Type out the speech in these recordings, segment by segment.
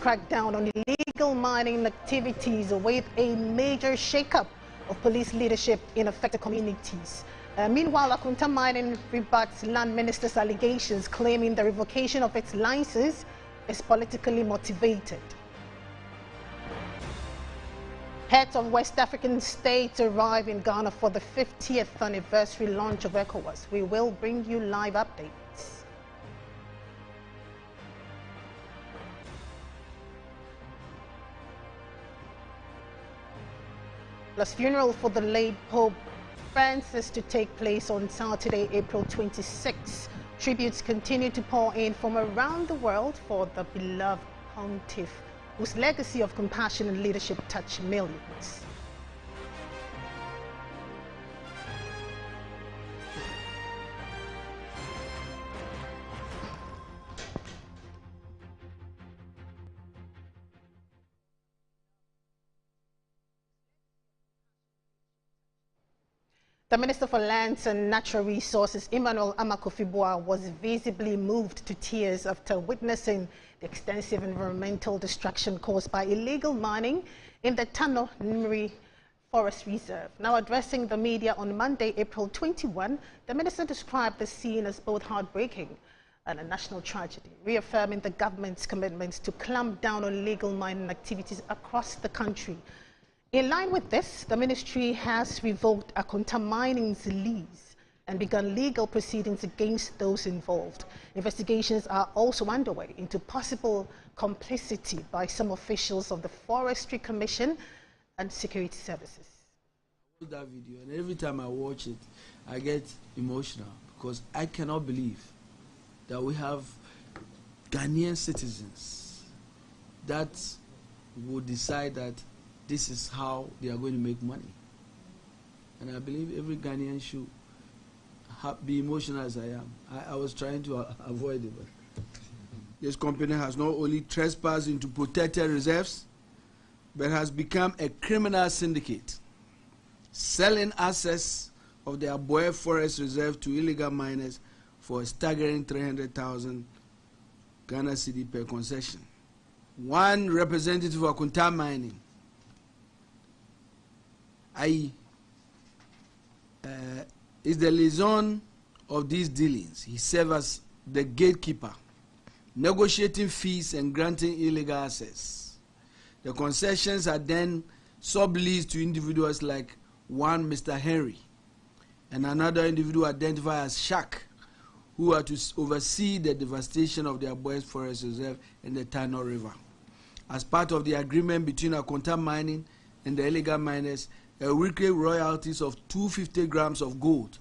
crack down on illegal mining activities with a major shakeup of police leadership in affected communities. Meanwhile, Akunta Mining rebuts Land Minister's allegations claiming the revocation of its license is politically motivated. Heads of West African states arrive in Ghana for the 50th anniversary launch of ECOWAS. We will bring you live updates. Plus, funeral for the late Pope Francis to take place on Saturday, April 26. Tributes continue to pour in from around the world for the beloved pontiff, whose legacy of compassion and leadership touched millions. The Minister for Lands and Natural Resources, Emmanuel Amakofi-Boa, was visibly moved to tears after witnessing the extensive environmental destruction caused by illegal mining in the Tano Nimri Forest Reserve. Now addressing the media on Monday, April 21, the minister described the scene as both heartbreaking and a national tragedy, reaffirming the government's commitments to clamp down on illegal mining activities across the country. In line with this, the ministry has revoked Akunta Mining's lease and begun legal proceedings against those involved. Investigations are also underway into possible complicity by some officials of the Forestry Commission and Security Services. I watch that video, and every time I watch it, I get emotional because I cannot believe that we have Ghanaian citizens that would decide that this is how they are going to make money. And I believe every Ghanaian should be emotional as I am. I was trying to avoid it. But this company has not only trespassed into protected reserves, but has become a criminal syndicate, selling assets of the Aboe Forest Reserve to illegal miners for a staggering 300,000 Ghana cedi per concession. One representative of Akunta Mining is the liaison of these dealings. He serves as the gatekeeper, negotiating fees and granting illegal access. The concessions are then subleased to individuals like one Mr. Henry and another individual identified as Shak, who are to oversee the devastation of the Aboe Forest Reserve in the Tano River. As part of the agreement between Akunta Mining and the illegal miners, a weekly royalties of 250 grams of gold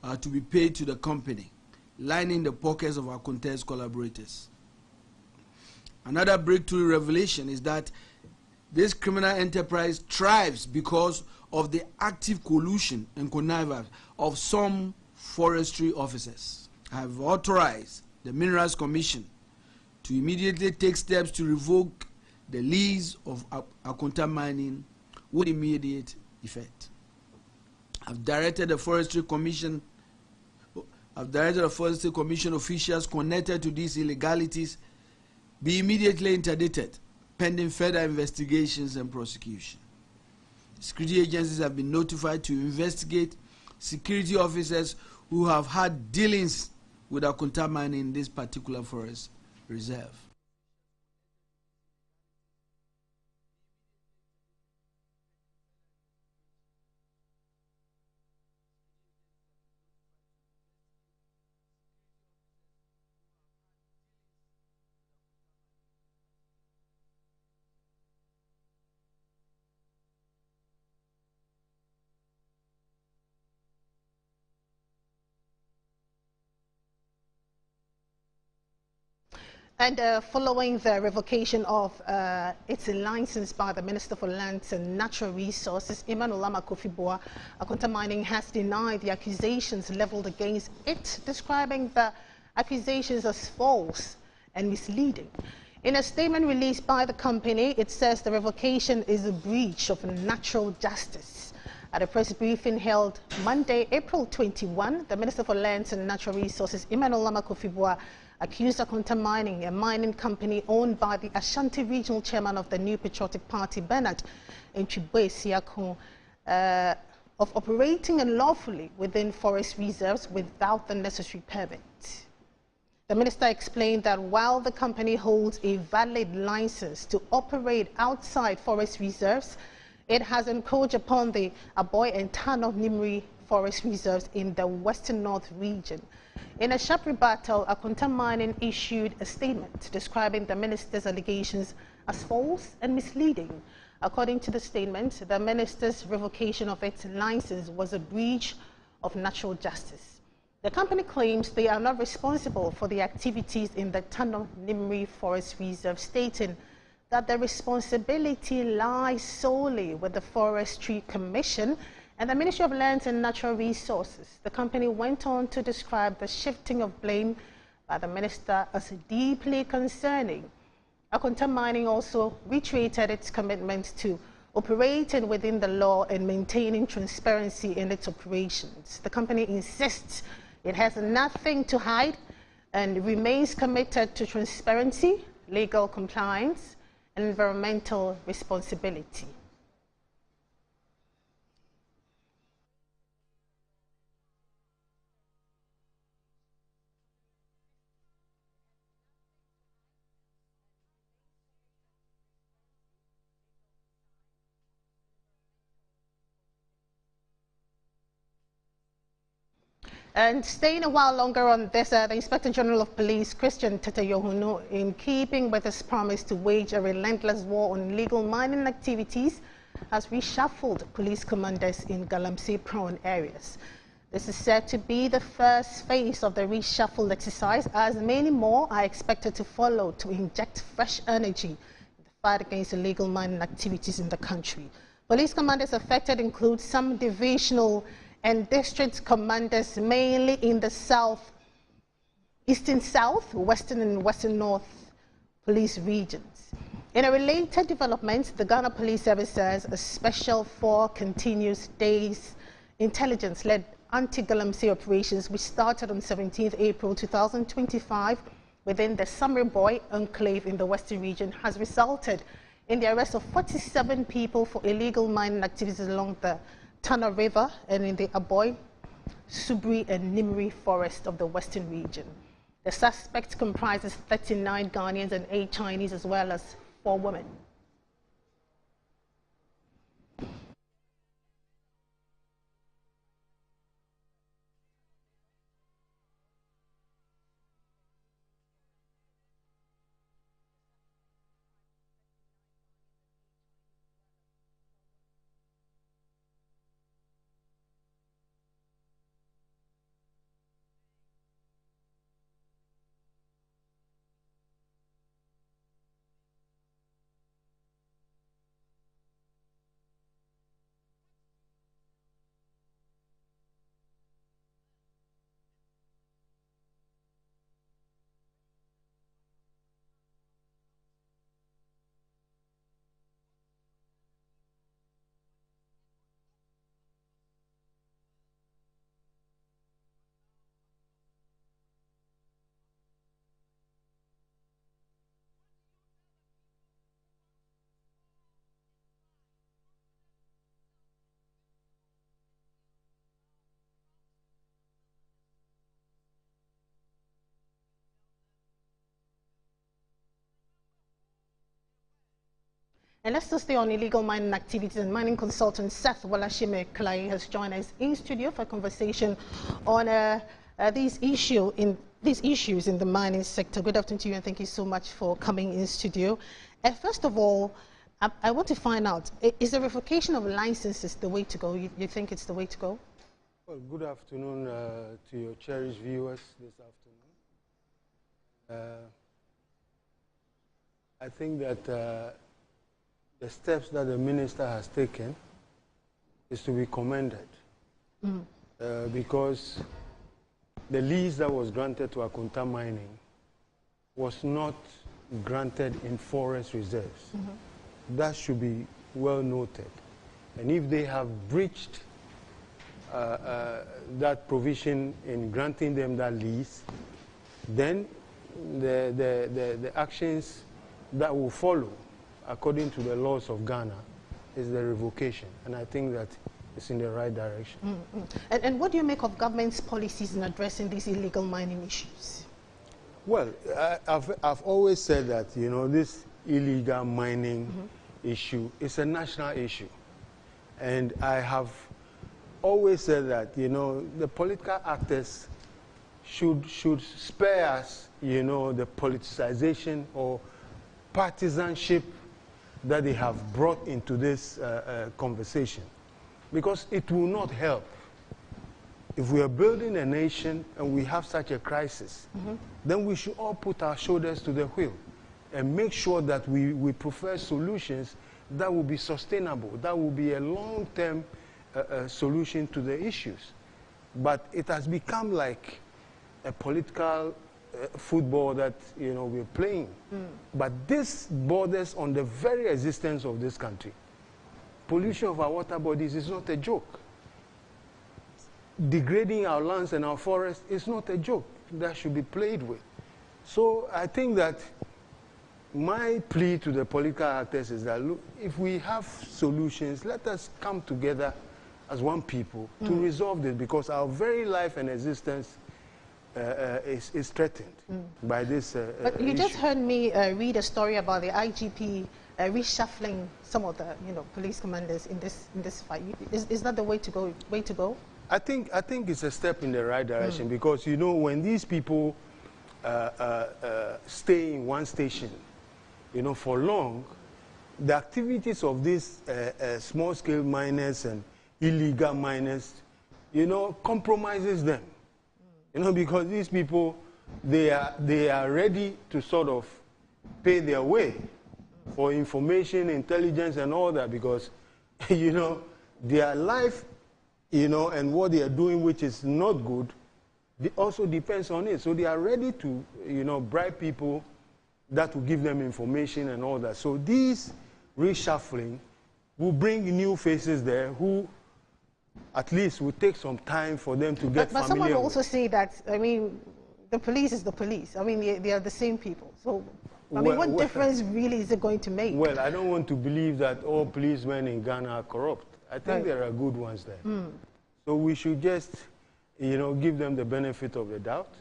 are to be paid to the company, lining the pockets of Akunta's collaborators. Another breakthrough revelation is that this criminal enterprise thrives because of the active collusion and connivance of some forestry officers. I have authorized the Minerals Commission to immediately take steps to revoke the lease of Akunta Mining with immediate effect. I've directed the Forestry Commission officials connected to these illegalities be immediately interdicted, pending further investigations and prosecution. Security agencies have been notified to investigate security officers who have had dealings with Akunta Mining in this particular forest reserve. And following the revocation of its license by the Minister for Lands and Natural Resources, Emmanuel Amakofi-Boa, Akunta Mining has denied the accusations leveled against it, describing the accusations as false and misleading. In a statement released by the company, it says the revocation is a breach of natural justice. At a press briefing held Monday, April 21, the Minister for Lands and Natural Resources, Emmanuel Amakofi-Boa, accused Akonta Mining, a mining company owned by the Ashanti Regional Chairman of the New Patriotic Party, Bernard Ntwibwe Siako, of operating unlawfully within forest reserves without the necessary permit. The minister explained that while the company holds a valid license to operate outside forest reserves, it has encroached upon the Aboy and Tano Nimri forest reserves in the Western North region. In a sharp rebuttal, Akonta Mining issued a statement describing the minister's allegations as false and misleading. According to the statement, the minister's revocation of its license was a breach of natural justice. The company claims they are not responsible for the activities in the Tano Nimri Forest Reserve, stating that the responsibility lies solely with the Forestry Commission and the Ministry of Lands and Natural Resources. The company went on to describe the shifting of blame by the minister as deeply concerning. Akonta Mining also reiterated its commitment to operating within the law and maintaining transparency in its operations. The company insists it has nothing to hide and remains committed to transparency, legal compliance, and environmental responsibility. And staying a while longer on this, the Inspector General of Police, Christian Tete-Yohunu, in keeping with his promise to wage a relentless war on illegal mining activities, has reshuffled police commanders in Galamsey-prone areas. This is said to be the first phase of the reshuffle exercise, as many more are expected to follow to inject fresh energy in the fight against illegal mining activities in the country. Police commanders affected include some divisional and district commanders, mainly in the South, Eastern South, Western and Western North police regions. In a related development, the Ghana Police Service says a special 4 continuous days intelligence-led anti-Galamsey operations, which started on 17th April 2025 within the Samreboy enclave in the Western region, has resulted in the arrest of 47 people for illegal mining activities along the Tana River and in the Aboy, Subri and Nimri forest of the Western region. The suspect comprises 39 Ghanaians and 8 Chinese, as well as 4 women. And let's still stay on illegal mining activities, and mining consultant Seth Walashime Klai has joined us in studio for a conversation on these issues in the mining sector. Good afternoon to you, and thank you so much for coming in studio. First of all, I want to find out, is the revocation of licenses the way to go? You think it's the way to go? Well, good afternoon to your cherished viewers this afternoon. I think that the steps that the minister has taken is to be commended, because the lease that was granted to Akonta Mining was not granted in forest reserves. That should be well noted. And if they have breached that provision in granting them that lease, then the actions that will follow, according to the laws of Ghana, is the revocation. And I think that it's in the right direction. And what do you make of government's policies in addressing these illegal mining issues? Well, I've always said that, you know, this illegal mining issue is a national issue. And I have always said that, you know, the political actors should spare us, you know, the politicization or partisanship that they have brought into this conversation. Because it will not help. If we are building a nation and we have such a crisis, then we should all put our shoulders to the wheel and make sure that we prefer solutions that will be sustainable, that will be a long-term solution to the issues. But it has become like a political football that, you know, we're playing. But this borders on the very existence of this country. Pollution of our water bodies is not a joke. Degrading our lands and our forests is not a joke that should be played with. So I think that my plea to the political actors is that, look, if we have solutions, let us come together as one people to resolve this, because our very life and existence is threatened by this But you issue. just heard me read a story about the IGP reshuffling some of the, you know, police commanders in this fight. Is that the way to go? I think it's a step in the right direction, because, you know, when these people stay in one station, you know, for long, the activities of these small-scale miners and illegal miners, you know, compromises them. You know, because these people, they are ready to sort of pay their way for information, intelligence, and all that, because, you know, their life, you know, and what they are doing, which is not good, it also depends on it. So they are ready to, you know, bribe people that will give them information and all that. So these reshuffling will bring new faces there who at least will take some time for them to get familiar. But someone will also say that, I mean, the police is the police. I mean, they are the same people. So, I mean, what difference really is it going to make? Well, I don't want to believe that all policemen in Ghana are corrupt. I think there are good ones there. So we should just, you know, give them the benefit of the doubt.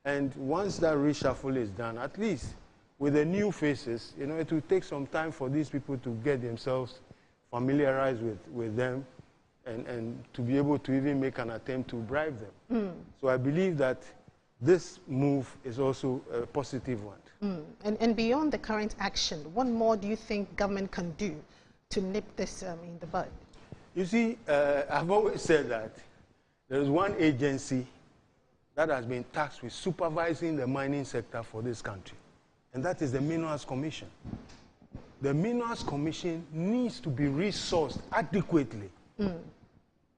And once that reshuffle is done, at least with the new faces, you know, it will take some time for these people to get themselves familiarized with them and to be able to even make an attempt to bribe them. So I believe that this move is also a positive one. And beyond the current action, what more do you think government can do to nip this in the bud? You see, I've always said that there is one agency that has been tasked with supervising the mining sector for this country, and that is the Minerals Commission. The Minerals Commission needs to be resourced adequately.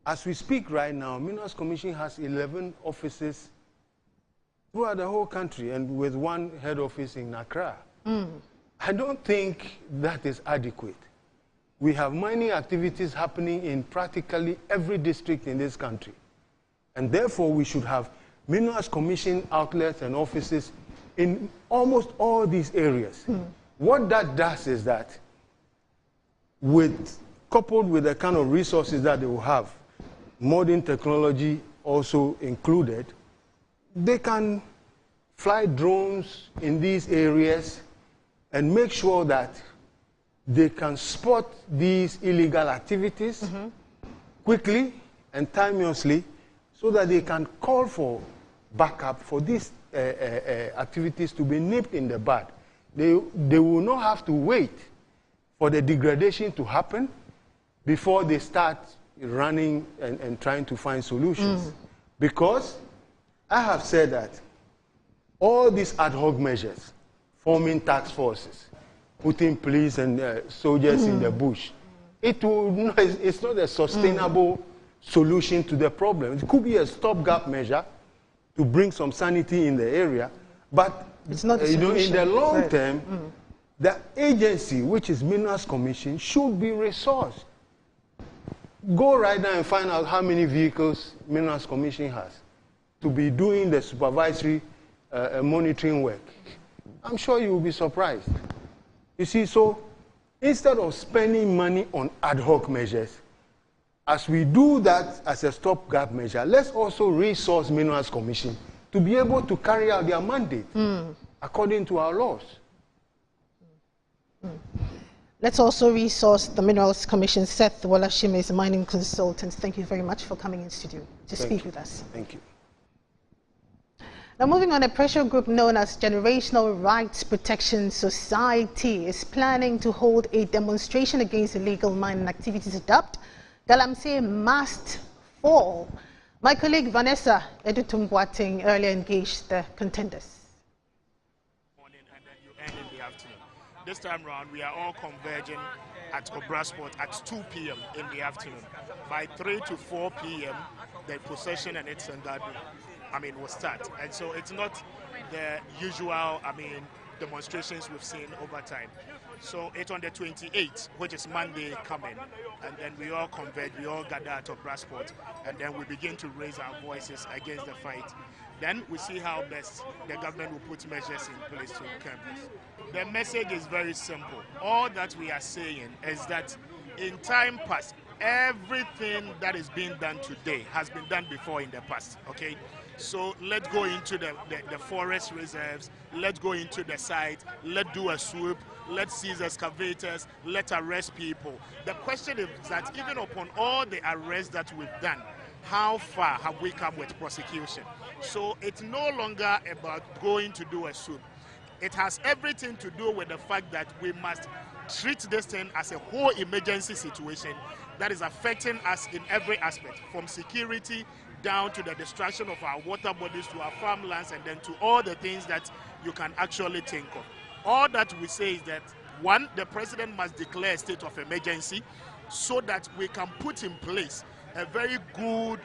As we speak right now, Minerals Commission has 11 offices throughout the whole country, and with one head office in Accra. I don't think that is adequate. We have mining activities happening in practically every district in this country. And therefore, we should have Minerals Commission outlets and offices in almost all these areas. What that does is that, coupled with the kind of resources that they will have, modern technology also included, they can fly drones in these areas and make sure that they can spot these illegal activities quickly and timeously, so that they can call for backup for these activities to be nipped in the bud. They will not have to wait for the degradation to happen before they start running and trying to find solutions. Because I have said that all these ad hoc measures, forming task forces, putting police and soldiers in the bush, it's not a sustainable solution to the problem. It could be a stopgap measure to bring some sanity in the area, but it's not a you know, in the long right. term, the agency, which is Minerals Commission, should be resourced. Go right now and find out how many vehicles Minerals Commission has to be doing the supervisory monitoring work, I'm sure you will be surprised. You see, so instead of spending money on ad hoc measures, as we do that as a stopgap measure, let's also resource Minerals Commission to be able to carry out their mandate according to our laws. Let's also resource the Minerals Commission. Seth Wolashim is a mining consultant. Thank you very much for coming in studio to speak with us. Thank you. Now, moving on, a pressure group known as Generational Rights Protection Society is planning to hold a demonstration against illegal mining activities dubbed Galamsey Must Fall. My colleague Vanessa Edutumbuating earlier engaged the contenders. Morning and then you end in the afternoon. This time round, we are all converging at Obrasport at 2 p.m. in the afternoon. By 3 to 4 p.m., the procession and its will start. And so it's not the usual, demonstrations we've seen over time. So it's on the 28th, which is Monday coming, and then we all converge, we all gather at Obrasport, and then we begin to raise our voices against the fight. Then we see how best the government will put measures in place to curb this. The message is very simple. All that we are saying is that in time past, everything that is being done today has been done before in the past, okay? So let's go into the forest reserves, let's go into the site, let's do a swoop, let's seize excavators, let's arrest people. The question is that even upon all the arrests that we've done, how far have we come with prosecution? So it's no longer about going to do a swoop. It has everything to do with the fact that we must treat this thing as a whole emergency situation that is affecting us in every aspect, from security down to the destruction of our water bodies, to our farmlands, and then to all the things that you can actually think of. All that we say is that, one, the president must declare a state of emergency so that we can put in place a very good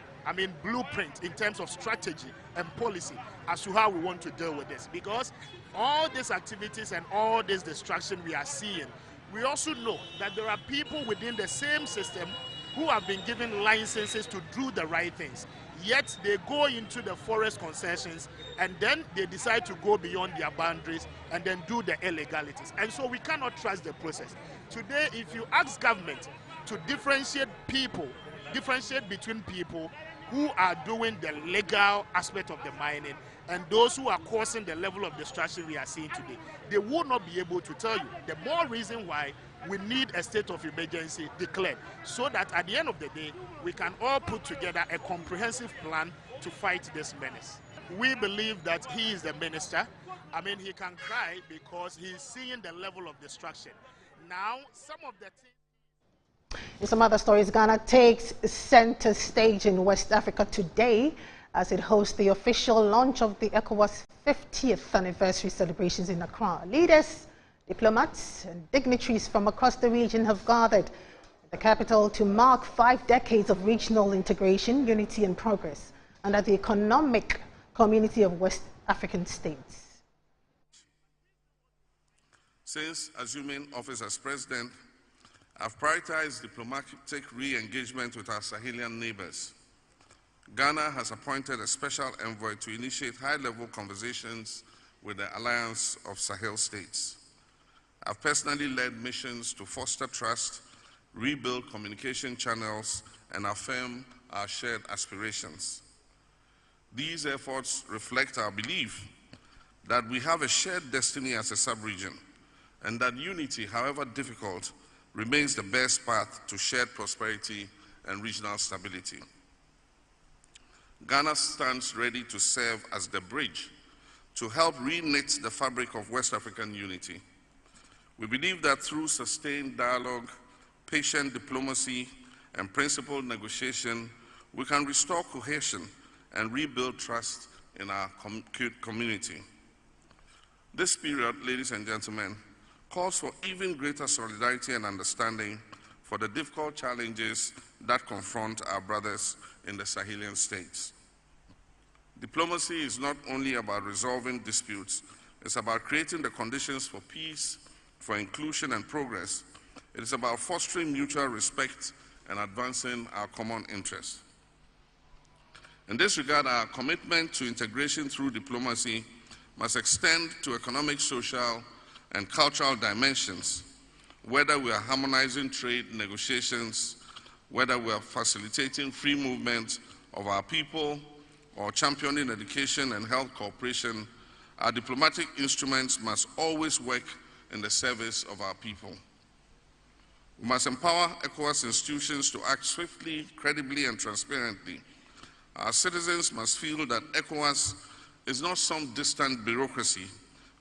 blueprint in terms of strategy and policy as to how we want to deal with this. Because all these activities and all this destruction we are seeing, we also know that there are people within the same system who have been given licenses to do the right things. Yet they go into the forest concessions and then they decide to go beyond their boundaries and then do the illegalities. And so we cannot trust the process. Today, if you ask government to differentiate between people who are doing the legal aspect of the mining and those who are causing the level of destruction we are seeing today, they will not be able to tell you. The more reason why we need a state of emergency declared, so that at the end of the day, we can all put together a comprehensive plan to fight this menace. We believe that he is the minister. He can cry because he's seeing the level of destruction. Now, some of the things... In some other stories, Ghana takes center stage in West Africa today as it hosts the official launch of the ECOWAS 50th anniversary celebrations in Accra. Leaders, diplomats and dignitaries from across the region have gathered at the capital to mark 5 decades of regional integration, unity and progress under the economic community of West African states. Since assuming office as president, I've prioritized diplomatic re-engagement with our Sahelian neighbors. Ghana has appointed a special envoy to initiate high-level conversations with the Alliance of Sahel States. I've personally led missions to foster trust, rebuild communication channels, and affirm our shared aspirations. These efforts reflect our belief that we have a shared destiny as a sub-region, and that unity, however difficult, remains the best path to shared prosperity and regional stability. Ghana stands ready to serve as the bridge to help reknit the fabric of West African unity. We believe that through sustained dialogue, patient diplomacy, and principled negotiation, we can restore cohesion and rebuild trust in our community. This period, ladies and gentlemen, calls for even greater solidarity and understanding for the difficult challenges that confront our brothers in the Sahelian states. Diplomacy is not only about resolving disputes, it's about creating the conditions for peace, for inclusion and progress. It is about fostering mutual respect and advancing our common interests. In this regard, our commitment to integration through diplomacy must extend to economic, social, and cultural dimensions, whether we are harmonizing trade negotiations, whether we are facilitating free movement of our people, or championing education and health cooperation. Our diplomatic instruments must always work in the service of our people. We must empower ECOWAS institutions to act swiftly, credibly, and transparently. Our citizens must feel that ECOWAS is not some distant bureaucracy,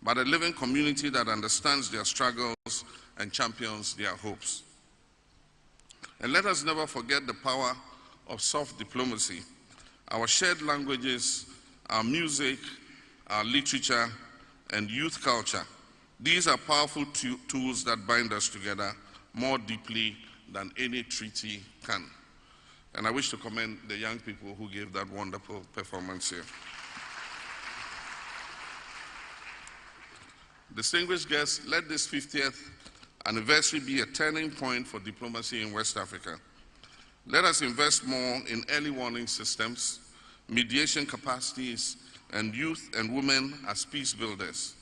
but a living community that understands their struggles and champions their hopes. And let us never forget the power of soft diplomacy. Our shared languages, our music, our literature, and youth culture. These are powerful tools that bind us together more deeply than any treaty can. And I wish to commend the young people who gave that wonderful performance here. Distinguished guests, let this 50th anniversary be a turning point for diplomacy in West Africa. Let us invest more in early warning systems, mediation capacities, and youth and women as peace builders.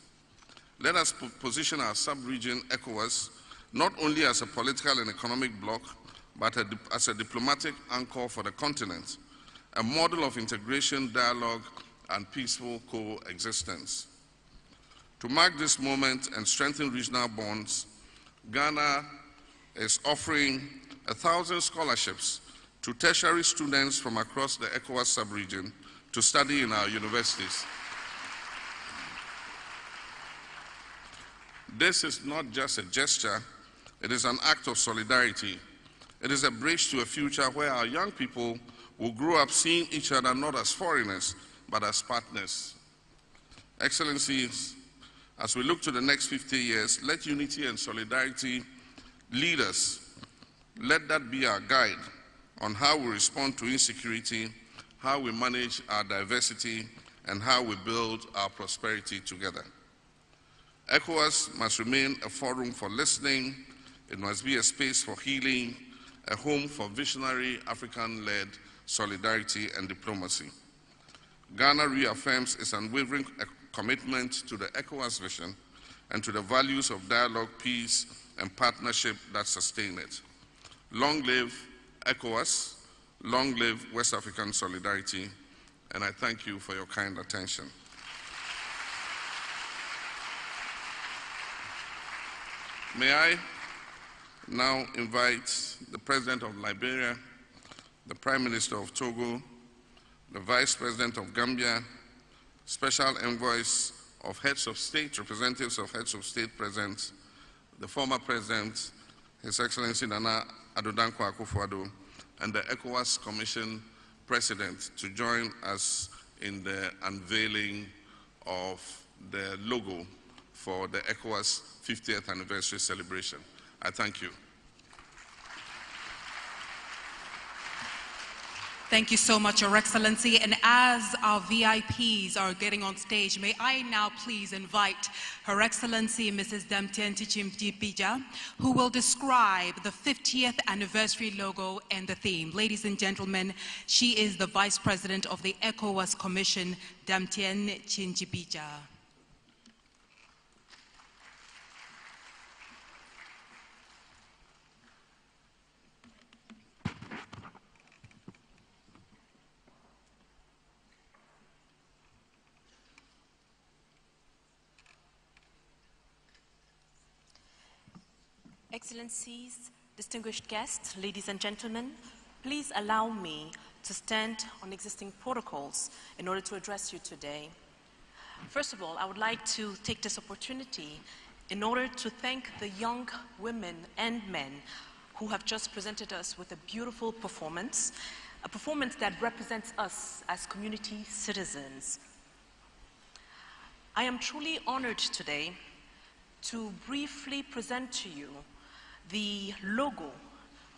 Let us position our sub-region ECOWAS not only as a political and economic bloc, but as a diplomatic anchor for the continent, a model of integration, dialogue, and peaceful coexistence. To mark this moment and strengthen regional bonds, Ghana is offering 1,000 scholarships to tertiary students from across the ECOWAS sub-region to study in our universities. This is not just a gesture, it is an act of solidarity. It is a bridge to a future where our young people will grow up seeing each other not as foreigners, but as partners. Excellencies, as we look to the next 50 years, let unity and solidarity lead us. Let that be our guide on how we respond to insecurity, how we manage our diversity, and how we build our prosperity together. ECOWAS must remain a forum for listening. It must be a space for healing, a home for visionary African-led solidarity and diplomacy. Ghana reaffirms its unwavering commitment to the ECOWAS vision and to the values of dialogue, peace, and partnership that sustain it. Long live ECOWAS, long live West African solidarity, and I thank you for your kind attention. May I now invite the President of Liberia, the Prime Minister of Togo, the Vice President of Gambia, special envoys of heads of state, representatives of heads of state present, the former President, His Excellency Nana Addo Dankwa Akufo-Addo, and the ECOWAS Commission President to join us in the unveiling of the logo for the ECOWAS 50th anniversary celebration. I thank you. Thank you so much, Your Excellency. And as our VIPs are getting on stage, may I now please invite Her Excellency Mrs. Damtien Tchimjipija, who will describe the 50th anniversary logo and the theme. Ladies and gentlemen, she is the Vice President of the ECOWAS Commission, Damtien Tchimjipija. Excellencies, distinguished guests, ladies and gentlemen, please allow me to stand on existing protocols in order to address you today. First of all, I would like to take this opportunity in order to thank the young women and men who have just presented us with a beautiful performance, a performance that represents us as community citizens. I am truly honored today to briefly present to you the logo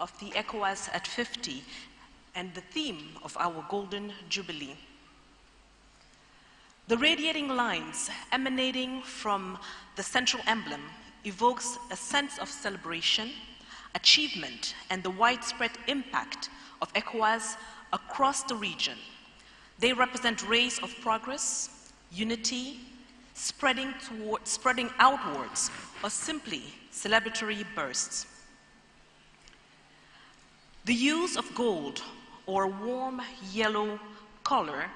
of the ECOWAS at 50 and the theme of our Golden Jubilee. The radiating lines emanating from the central emblem evokes a sense of celebration, achievement, and the widespread impact of ECOWAS across the region. They represent rays of progress, unity, spreading outwards, or simply celebratory bursts. The use of gold or warm yellow color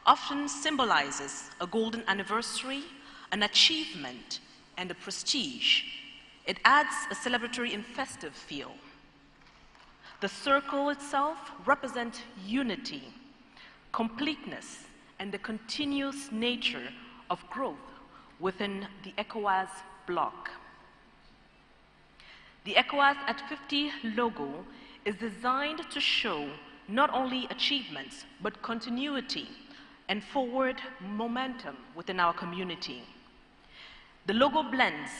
often symbolizes a golden anniversary, an achievement, and a prestige. It adds a celebratory and festive feel. The circle itself represents unity, completeness, and the continuous nature of growth within the ECOWAS bloc. The ECOWAS at 50 logo is designed to show not only achievements, but continuity and forward momentum within our community. The logo blends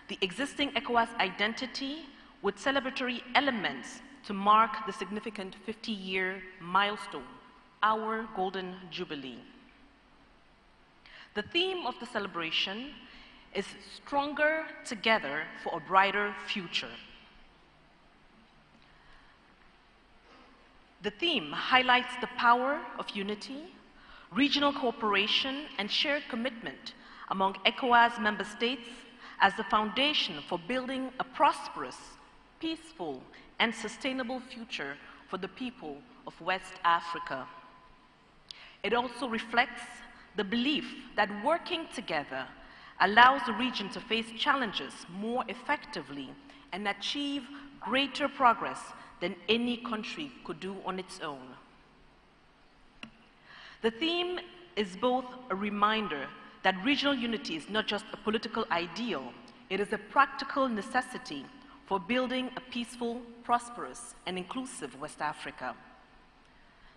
the existing ECOWAS identity with celebratory elements to mark the significant 50-year milestone, our Golden Jubilee. The theme of the celebration is Stronger Together for a Brighter Future. The theme highlights the power of unity, regional cooperation, and shared commitment among ECOWAS member states as the foundation for building a prosperous, peaceful, and sustainable future for the people of West Africa. It also reflects the belief that working together allows the region to face challenges more effectively and achieve greater progress than any country could do on its own. The theme is both a reminder that regional unity is not just a political ideal, it is a practical necessity for building a peaceful, prosperous, and inclusive West Africa.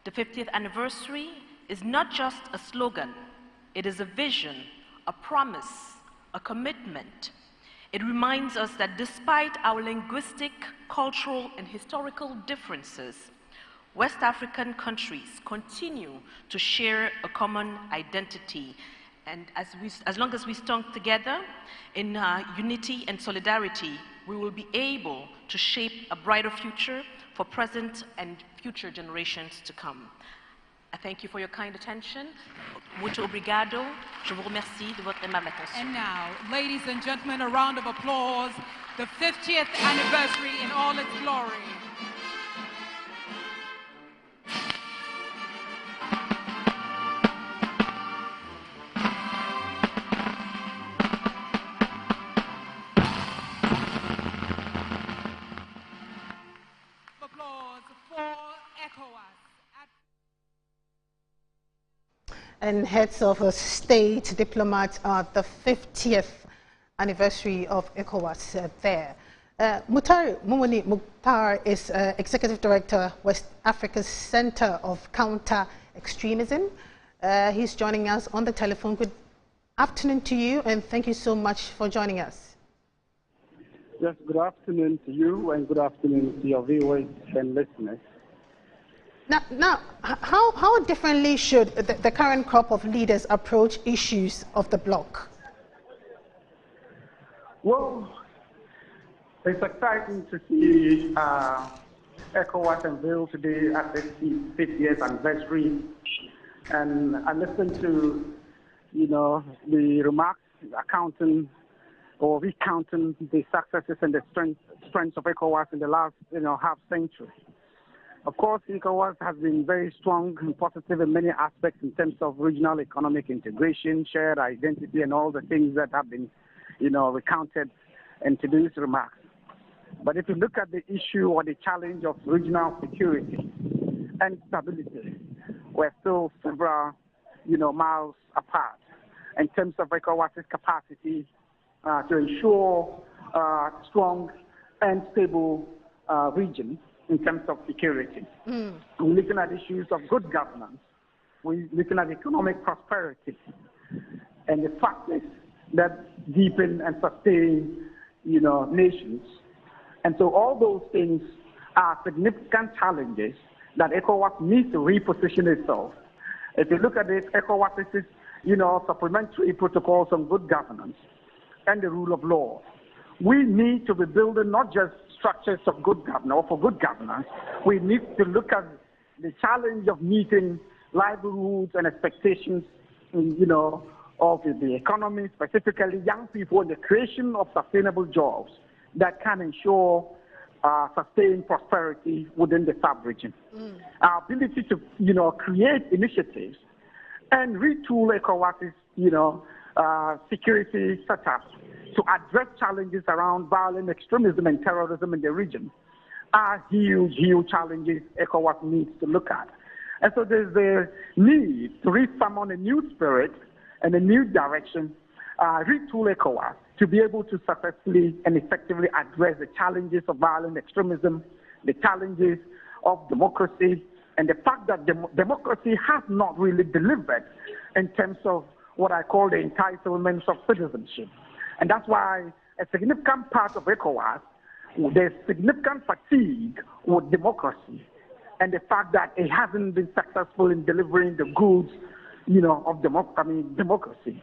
The 50th anniversary is not just a slogan, it is a vision, a promise, a commitment. It reminds us that despite our linguistic, cultural, and historical differences, West African countries continue to share a common identity. And as long as we stand together in unity and solidarity, we will be able to shape a brighter future for present and future generations to come. I thank you for your kind attention. Muito obrigado. Je vous remercie de votre aimable attention. And now, ladies and gentlemen, a round of applause. The 50th anniversary in all its glory. Applause for ECOWAS. And heads of state diplomats at the 50th anniversary of ECOWAS there. Mumuni Mukhtar is Executive Director, West Africa's Center of Counter-Extremism. He's joining us on the telephone. Good afternoon to you, and thank you so much for joining us. Yes, good afternoon to you, and good afternoon to your viewers and listeners. Now, how differently should the current crop of leaders approach issues of the bloc? Well, it's exciting to see ECOWAS unveiled today at the 50th anniversary, and I listened to, the remarks recounting the successes and the strengths of ECOWAS in the last, half century. Of course, ECOWAS has been very strong and positive in many aspects in terms of regional economic integration, shared identity, and all the things that have been, recounted in today's remarks. But if you look at the issue or the challenge of regional security and stability, we're still several, miles apart in terms of ECOWAS's capacity to ensure a strong and stable region in terms of security. We're looking at issues of good governance. We're looking at economic prosperity and the factors that deepen and sustain, nations. And so all those things are significant challenges that ECOWAS needs to reposition itself. If you look at this, ECOWAS is, supplementary protocols on good governance and the rule of law. We need to be building not just structures of good governance or for good governance. We need to look at the challenge of meeting livelihoods and expectations, of the economy, specifically young people, and the creation of sustainable jobs that can ensure sustained prosperity within the sub-region. Our ability to, create initiatives and retool ECOWAS's, security setup to address challenges around violent extremism and terrorism in the region are huge, huge challenges ECOWAS needs to look at. And so there's the need to re-summon a new spirit and a new direction, retool ECOWAS to be able to successfully and effectively address the challenges of violent extremism, the challenges of democracy, and the fact that democracy has not really delivered in terms of what I call the entitlements of citizenship. And that's why a significant part of ECOWAS, there's significant fatigue with democracy and the fact that it hasn't been successful in delivering the goods, of democracy.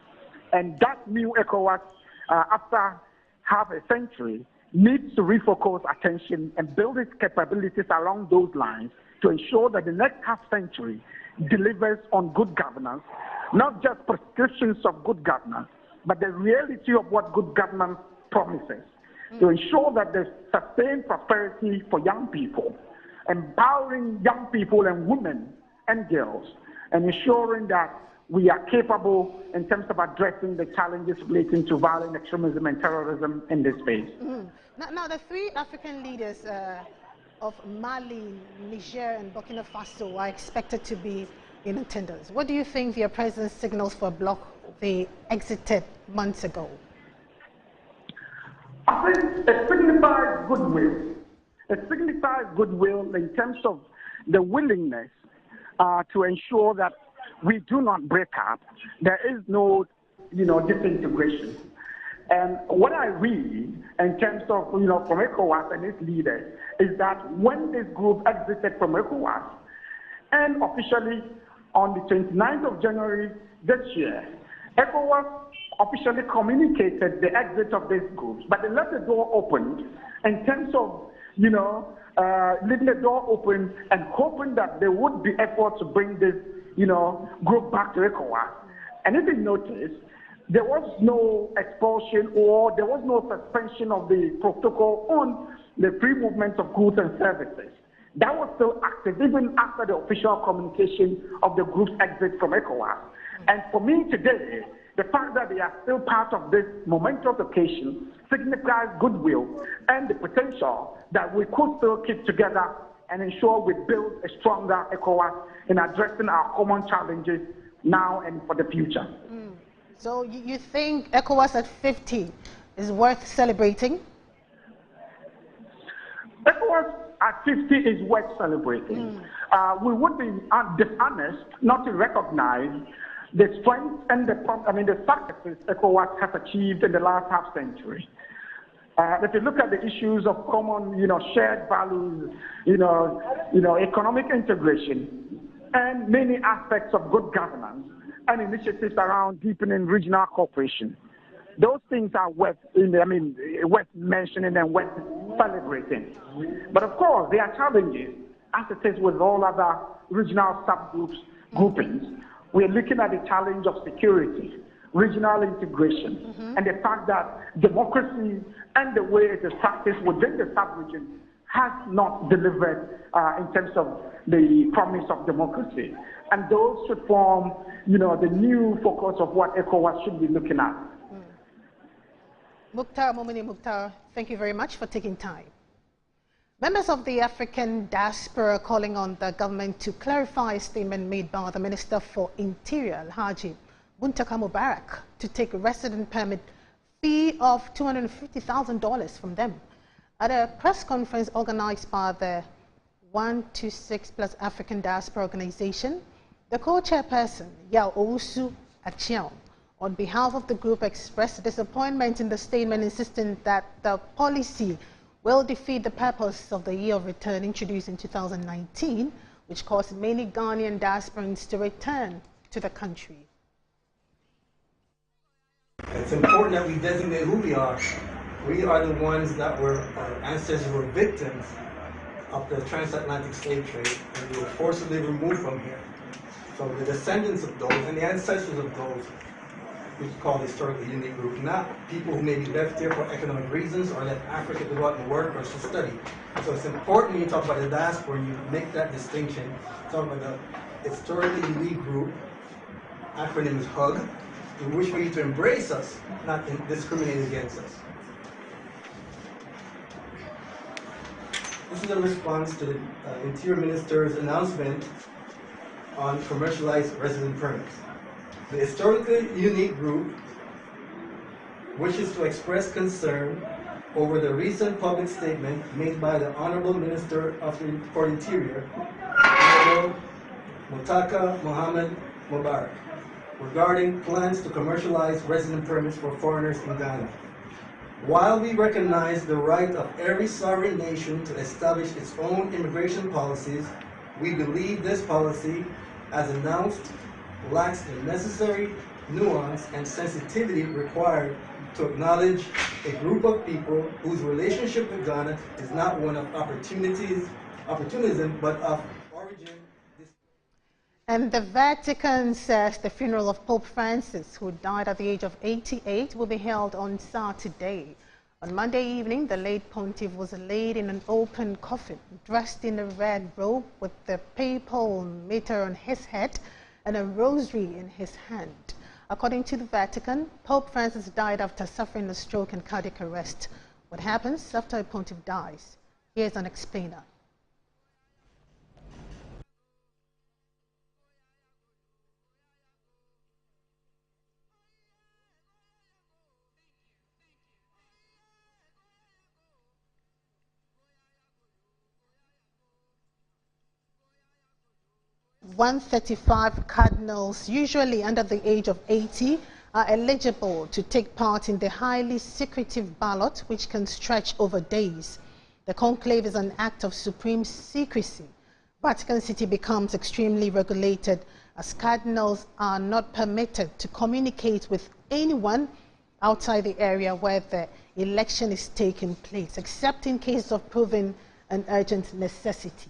And that new ECOWAS, after half a century, needs to refocus attention and build its capabilities along those lines to ensure that the next half century delivers on good governance, not just prescriptions of good governance, but the reality of what good governance promises, to ensure that there's sustained prosperity for young people, empowering young people and women and girls, and ensuring that we are capable in terms of addressing the challenges relating to violent extremism and terrorism in this space. Now, the three African leaders of Mali, Niger, and Burkina Faso are expected to be in attendance. What do you think their presence signals for a bloc they exited months ago? I think it signifies goodwill. It signifies goodwill in terms of the willingness to ensure that we do not break up. There is no, disintegration. And what I read in terms of, from ECOWAS and its leaders is that when this group exited from ECOWAS, and officially on the 29th of January this year, ECOWAS officially communicated the exit of these groups, but they left the door open in terms of, leaving the door open and hoping that there would be efforts to bring this, group back to ECOWAS. And if you notice, there was no expulsion or there was no suspension of the protocol on the free movement of goods and services. That was still active even after the official communication of the group's exit from ECOWAS. And for me today, the fact that they are still part of this momentous occasion signifies goodwill and the potential that we could still keep together and ensure we build a stronger ECOWAS in addressing our common challenges now and for the future. So you think ECOWAS at 50 is worth celebrating? ECOWAS at 50 is worth celebrating. We would be dishonest not to recognize the strength and the successes ECOWAS has achieved in the last half century. If you look at the issues of common, shared values, economic integration, and many aspects of good governance and initiatives around deepening regional cooperation, those things are worth mentioning and worth celebrating. But of course, there are challenges, as it is with all other regional subgroups, groupings. We're looking at the challenge of security, regional integration, and the fact that democracy and the way it is practiced within the sub-region has not delivered in terms of the promise of democracy. And those should form, the new focus of what ECOWAS should be looking at. Mukhtar, thank you very much for taking time. Members of the African Diaspora are calling on the government to clarify a statement made by the Minister for Interior, Alhaji Muntaka Mubarak, to take a resident permit fee of $250,000 from them. At a press conference organized by the 126 Plus African Diaspora Organization, the co-chairperson, Yao Owusu Achiao, on behalf of the group expressed disappointment in the statement, insisting that the policy will defeat the purpose of the year of return introduced in 2019, which caused many Ghanaian diasporans to return to the country. It's important that we designate who we are. We are the ones that our ancestors were victims of the transatlantic slave trade, and we were forcibly removed from here. So the descendants of those and the ancestors of those which is called the historically unique group, not people who may be left here for economic reasons or left Africa to go out and work or to study. So it's important when you talk about the diaspora, you make that distinction. Talk about the historically unique group, acronym is HUG, in which we need to embrace us, not discriminate against us. This is a response to the Interior Minister's announcement on commercialized resident permits. The historically unique group wishes to express concern over the recent public statement made by the Honorable Minister for Interior, Honorable Mutaka Mohammed Mubarak, regarding plans to commercialize resident permits for foreigners in Ghana. While we recognize the right of every sovereign nation to establish its own immigration policies, we believe this policy, as announced, lacks the necessary nuance and sensitivity required to acknowledge a group of people whose relationship with Ghana is not one of opportunism, but of origin. And the Vatican says the funeral of Pope Francis, who died at the age of 88, will be held on Saturday. On Monday evening, the late pontiff was laid in an open coffin, dressed in a red robe with the papal mitre on his head and a rosary in his hand. According to the Vatican, Pope Francis died after suffering a stroke and cardiac arrest. What happens after a pontiff dies? Here's an explainer. "135 cardinals, usually under the age of 80, are eligible to take part in the highly secretive ballot, which can stretch over days. The conclave is an act of supreme secrecy. Vatican City becomes extremely regulated, as cardinals are not permitted to communicate with anyone outside the area where the election is taking place, except in case of proving an urgent necessity."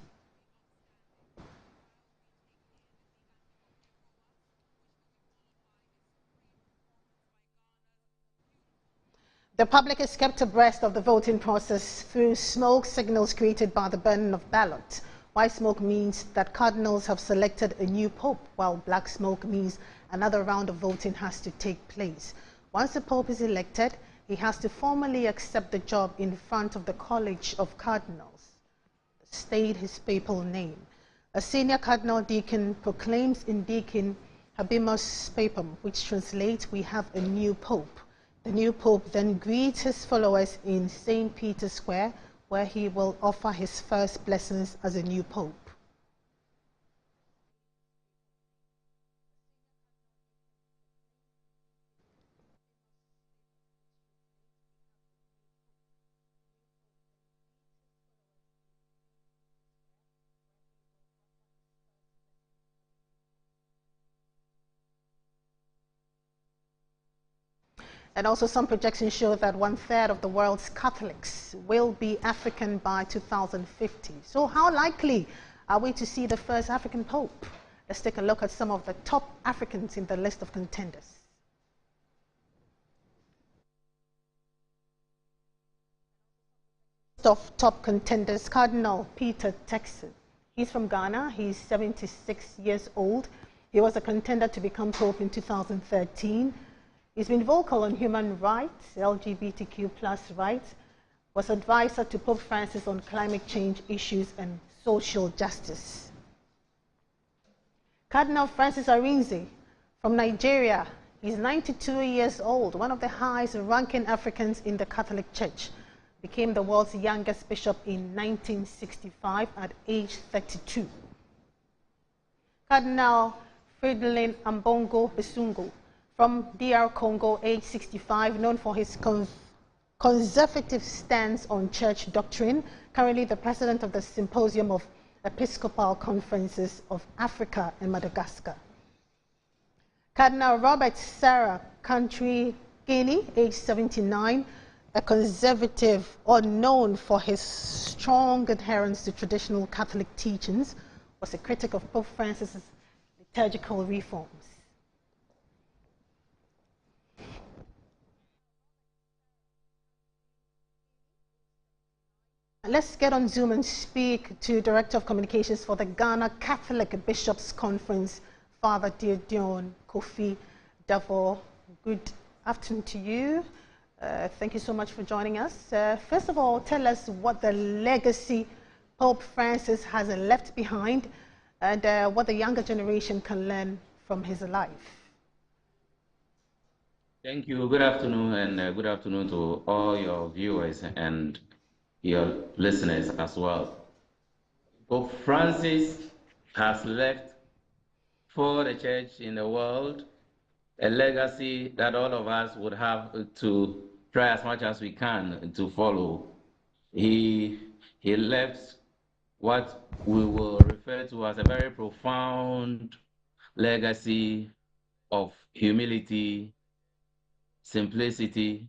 The public is kept abreast of the voting process through smoke signals created by the burning of ballots. White smoke means that cardinals have selected a new pope, while black smoke means another round of voting has to take place. Once the pope is elected, he has to formally accept the job in front of the College of Cardinals, state his papal name. A senior cardinal deacon proclaims in Deacon Habemus Papam, which translates, "We have a new pope." The new pope then greets his followers in St. Peter's Square, where he will offer his first blessings as a new pope. And also some projections show that 1/3 of the world's Catholics will be African by 2050. So how likely are we to see the first African pope? Let's take a look at some of the top Africans in the list of contenders. Of top contenders, Cardinal Peter Turkson. He's from Ghana. He's 76 years old. He was a contender to become pope in 2013. He's been vocal on human rights, LGBTQ+ rights, was advisor to Pope Francis on climate change issues and social justice. Cardinal Francis Arinze from Nigeria. He's 92 years old, one of the highest ranking Africans in the Catholic Church. Became the world's youngest bishop in 1965 at age 32. Cardinal Fridolin Ambongo Besungo from DR Congo, age 65, known for his conservative stance on church doctrine, currently the president of the Symposium of Episcopal Conferences of Africa and Madagascar. Cardinal Robert Sarah Country Guinea, age 79, a conservative or known for his strong adherence to traditional Catholic teachings, was a critic of Pope Francis's liturgical reforms. Let's get on Zoom and speak to Director of Communications for the Ghana Catholic Bishops Conference, Father Dion Kofi Davo. Good afternoon to you. Thank you so much for joining us. First of all, tell us what the legacy Pope Francis has left behind and what the younger generation can learn from his life. Thank you. Good afternoon, and good afternoon to all your viewers and your listeners as well. Pope Francis has left for the church in the world a legacy that all of us would have to try as much as we can to follow. He left what we will refer to as a very profound legacy of humility, simplicity,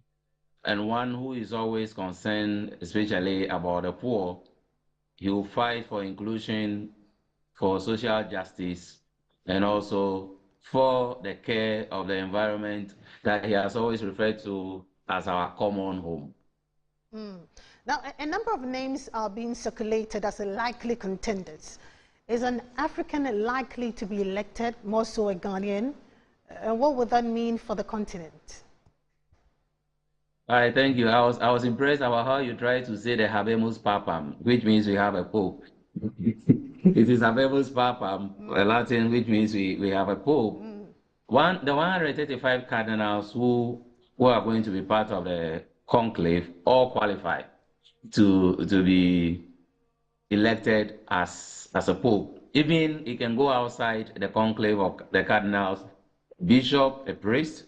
and one who is always concerned, especially about the poor. He will fight for inclusion, for social justice, and also for the care of the environment that he has always referred to as our common home. Now, a number of names are being circulated as likely contenders. Is an African likely to be elected, more so a Ghanaian? What would that mean for the continent? All right, thank you. I was impressed about how you tried to say the Habemus Papam, which means we have a pope. It is Habemus Papam, Latin, which means we have a pope. The 135 cardinals who are going to be part of the conclave all qualify to be elected as a pope. Even he can go outside the conclave of the cardinals, bishop, a priest,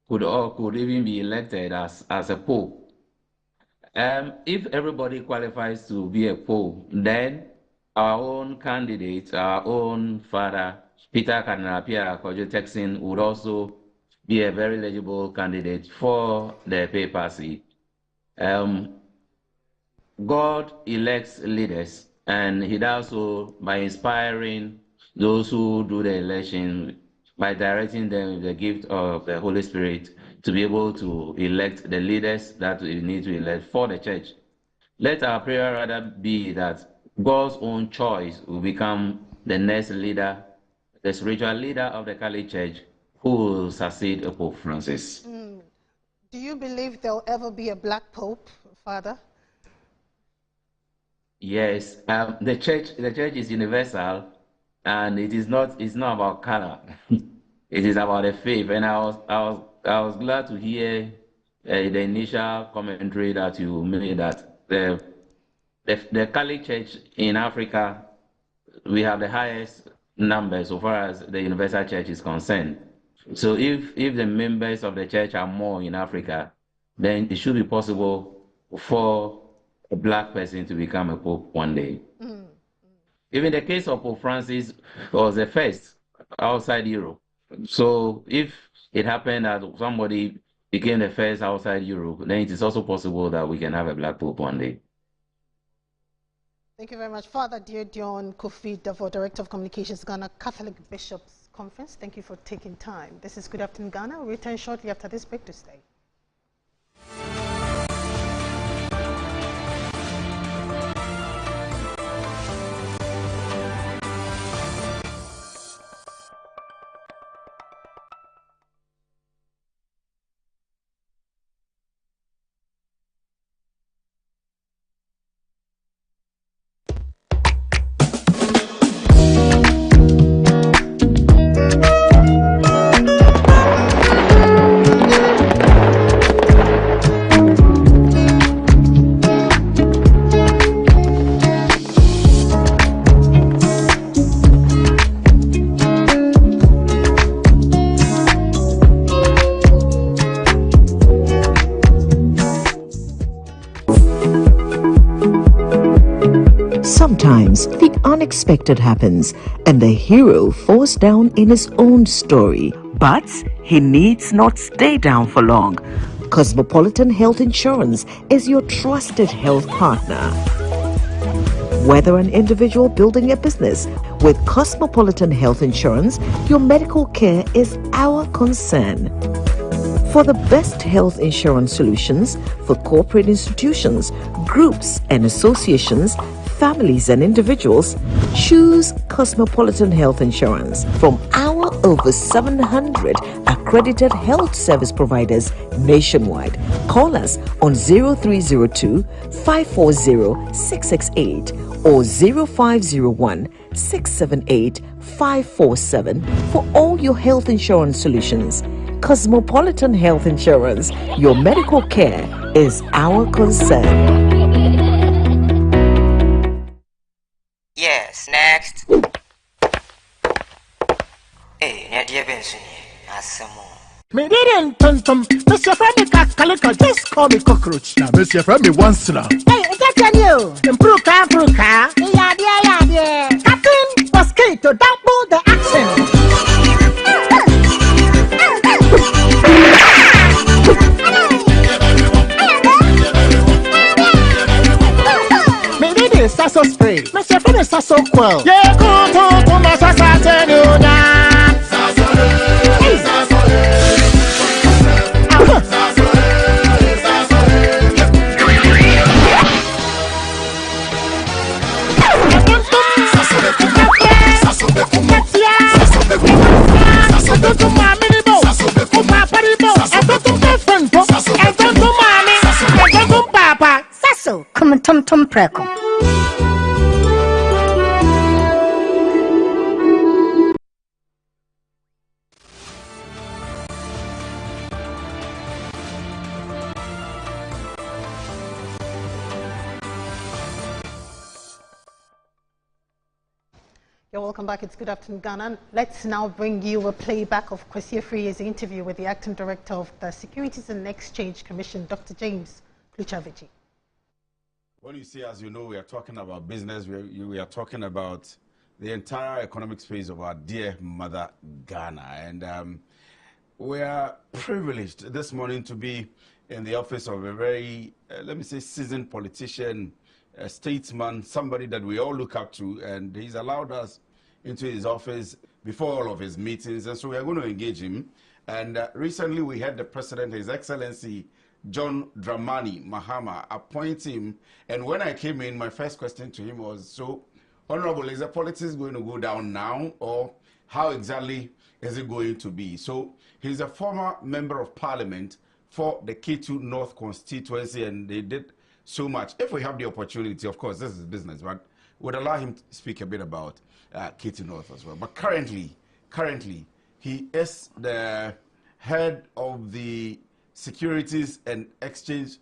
could even be elected as a pope. If everybody qualifies to be a pope, then our own candidate, our own father, Peter Cardinal Pierre Kojo Texin, would also be a very eligible candidate for the papacy. God elects leaders, and he does so by inspiring those who do the election, by directing them with the gift of the Holy Spirit to be able to elect the leaders that we need to elect for the church. Let our prayer rather be that God's own choice will become the next leader, the spiritual leader of the Catholic Church, who will succeed Pope Francis. Do you believe there'll ever be a black pope, Father? Yes, the church is universal, and it's not about color. It is about the faith. And I was glad to hear the initial commentary that you made, that the Catholic Church in Africa, we have the highest number so far as the universal church is concerned. So if the members of the church are more in Africa, then it should be possible for a black person to become a pope one day. Even the case of Pope Francis was the first outside Europe. So if it happened that somebody became the first outside Europe, then it is also possible that we can have a black pope one day. Thank you very much. Father Dion Kofi Davo, Director of Communications, Ghana Catholic Bishops Conference. Thank you for taking time. This is Good Afternoon Ghana. We'll return shortly after this break to stay. Sometimes the unexpected happens and the hero falls down in his own story. But he needs not stay down for long. Cosmopolitan Health Insurance is your trusted health partner. Whether an individual building a business, with Cosmopolitan Health Insurance, your medical care is our concern. For the best health insurance solutions for corporate institutions, groups and associations, families and individuals, choose Cosmopolitan Health Insurance from our over 700 accredited health service providers nationwide. Call us on 0302 540 668 or 0501 678 547 for all your health insurance solutions. Cosmopolitan Health Insurance, your medical care is our concern. Yes, next. Hey, Nadia Benson, Me didn't tum. Mr. Friendly Calico, just call me cockroach. Now, Mr. Friendly once now. Hey, is that you? Improve car. Yeah. Captain was key to double the action. Me did this, Sasso spray. Mr. Friendly Sasso quell. Yeah, go to my Sassa tell you now. Come and tum preco. You're welcome back. It's Good Afternoon, Ghana. Let's now bring you a playback of Kwesi Afriyie's interview with the Acting Director of the Securities and Exchange Commission, Dr. James Kluchaviji. When you see, as you know, we are talking about business, we are talking about the entire economic space of our dear mother, Ghana. And we are privileged this morning to be in the office of a very, let me say, seasoned politician, a statesman, somebody that we all look up to, and he's allowed us into his office before all of his meetings, and so we are going to engage him. And recently we had the President, His Excellency John Dramani Mahama, appoint him, and when I came in, my first question to him was, so, Honorable, is the politics going to go down now, or how exactly is it going to be? So, he's a former member of Parliament for the K2 North constituency, and they did so much. If we have the opportunity, of course, this is business, but would allow him to speak a bit about K2 North as well. But currently, he is the head of the Securities and Exchange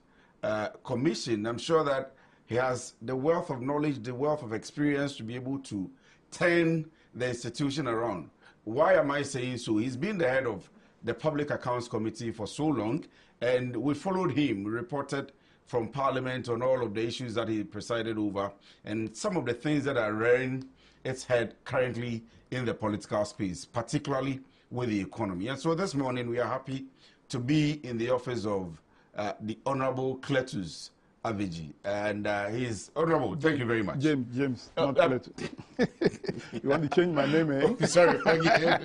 Commission. I'm sure that he has the wealth of knowledge, the wealth of experience to be able to turn the institution around. Why am I saying so? He's been the head of the Public Accounts Committee for so long, and we followed him, reported from Parliament on all of the issues that he presided over, and some of the things that are rearing its head currently in the political space, particularly with the economy. And so this morning we are happy to be in the office of the Honorable Cletus Avigi, and he's Honorable. Thank you very much. James, not Cletus. You want to change my name, eh? Oh, sorry, forgive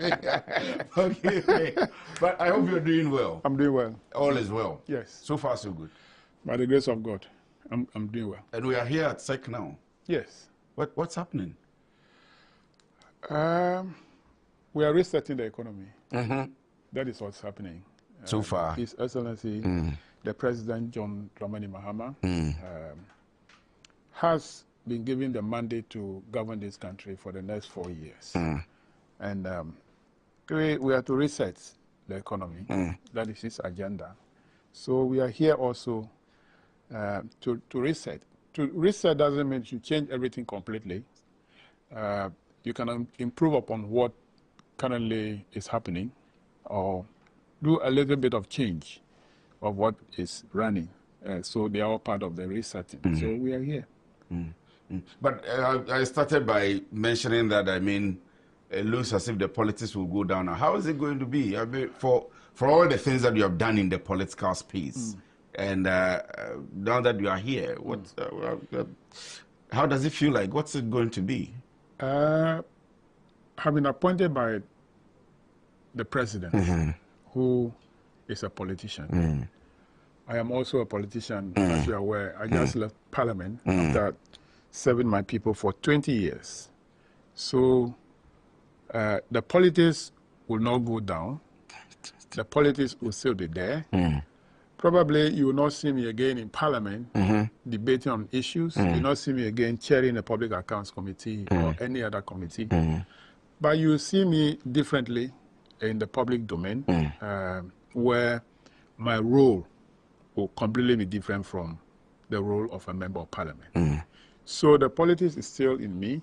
me. But I hope you're doing well. I'm doing well. All is well. Yes. So far, so good. By the grace of God, I'm doing well. And we are here at SEC now. Yes. What's happening? We are resetting the economy. Mm-hmm. That is what's happening. So far. His Excellency, the President John Dramani Mahama, has been given the mandate to govern this country for the next 4 years. And we are to reset the economy. That is his agenda. So we are here also to reset. To reset doesn't mean you change everything completely. You can improve upon what currently is happening, or do a little bit of change of what is running. So they are all part of the resetting. So we are here. But I started by mentioning that, I mean, it looks as if the politics will go down. Now, how is it going to be? I mean, for all the things that you have done in the political space, and now that you are here, what? How does it feel like? What's it going to be? I've been appointed by the President, who is a politician. I am also a politician, as you're aware. I just left Parliament after serving my people for 20 years. So the politics will not go down. The politics will still be there. Probably you will not see me again in Parliament debating on issues. You will not see me again chairing the Public Accounts Committee or any other committee. But you will see me differently in the public domain, where my role will completely be different from the role of a member of Parliament. So the politics is still in me.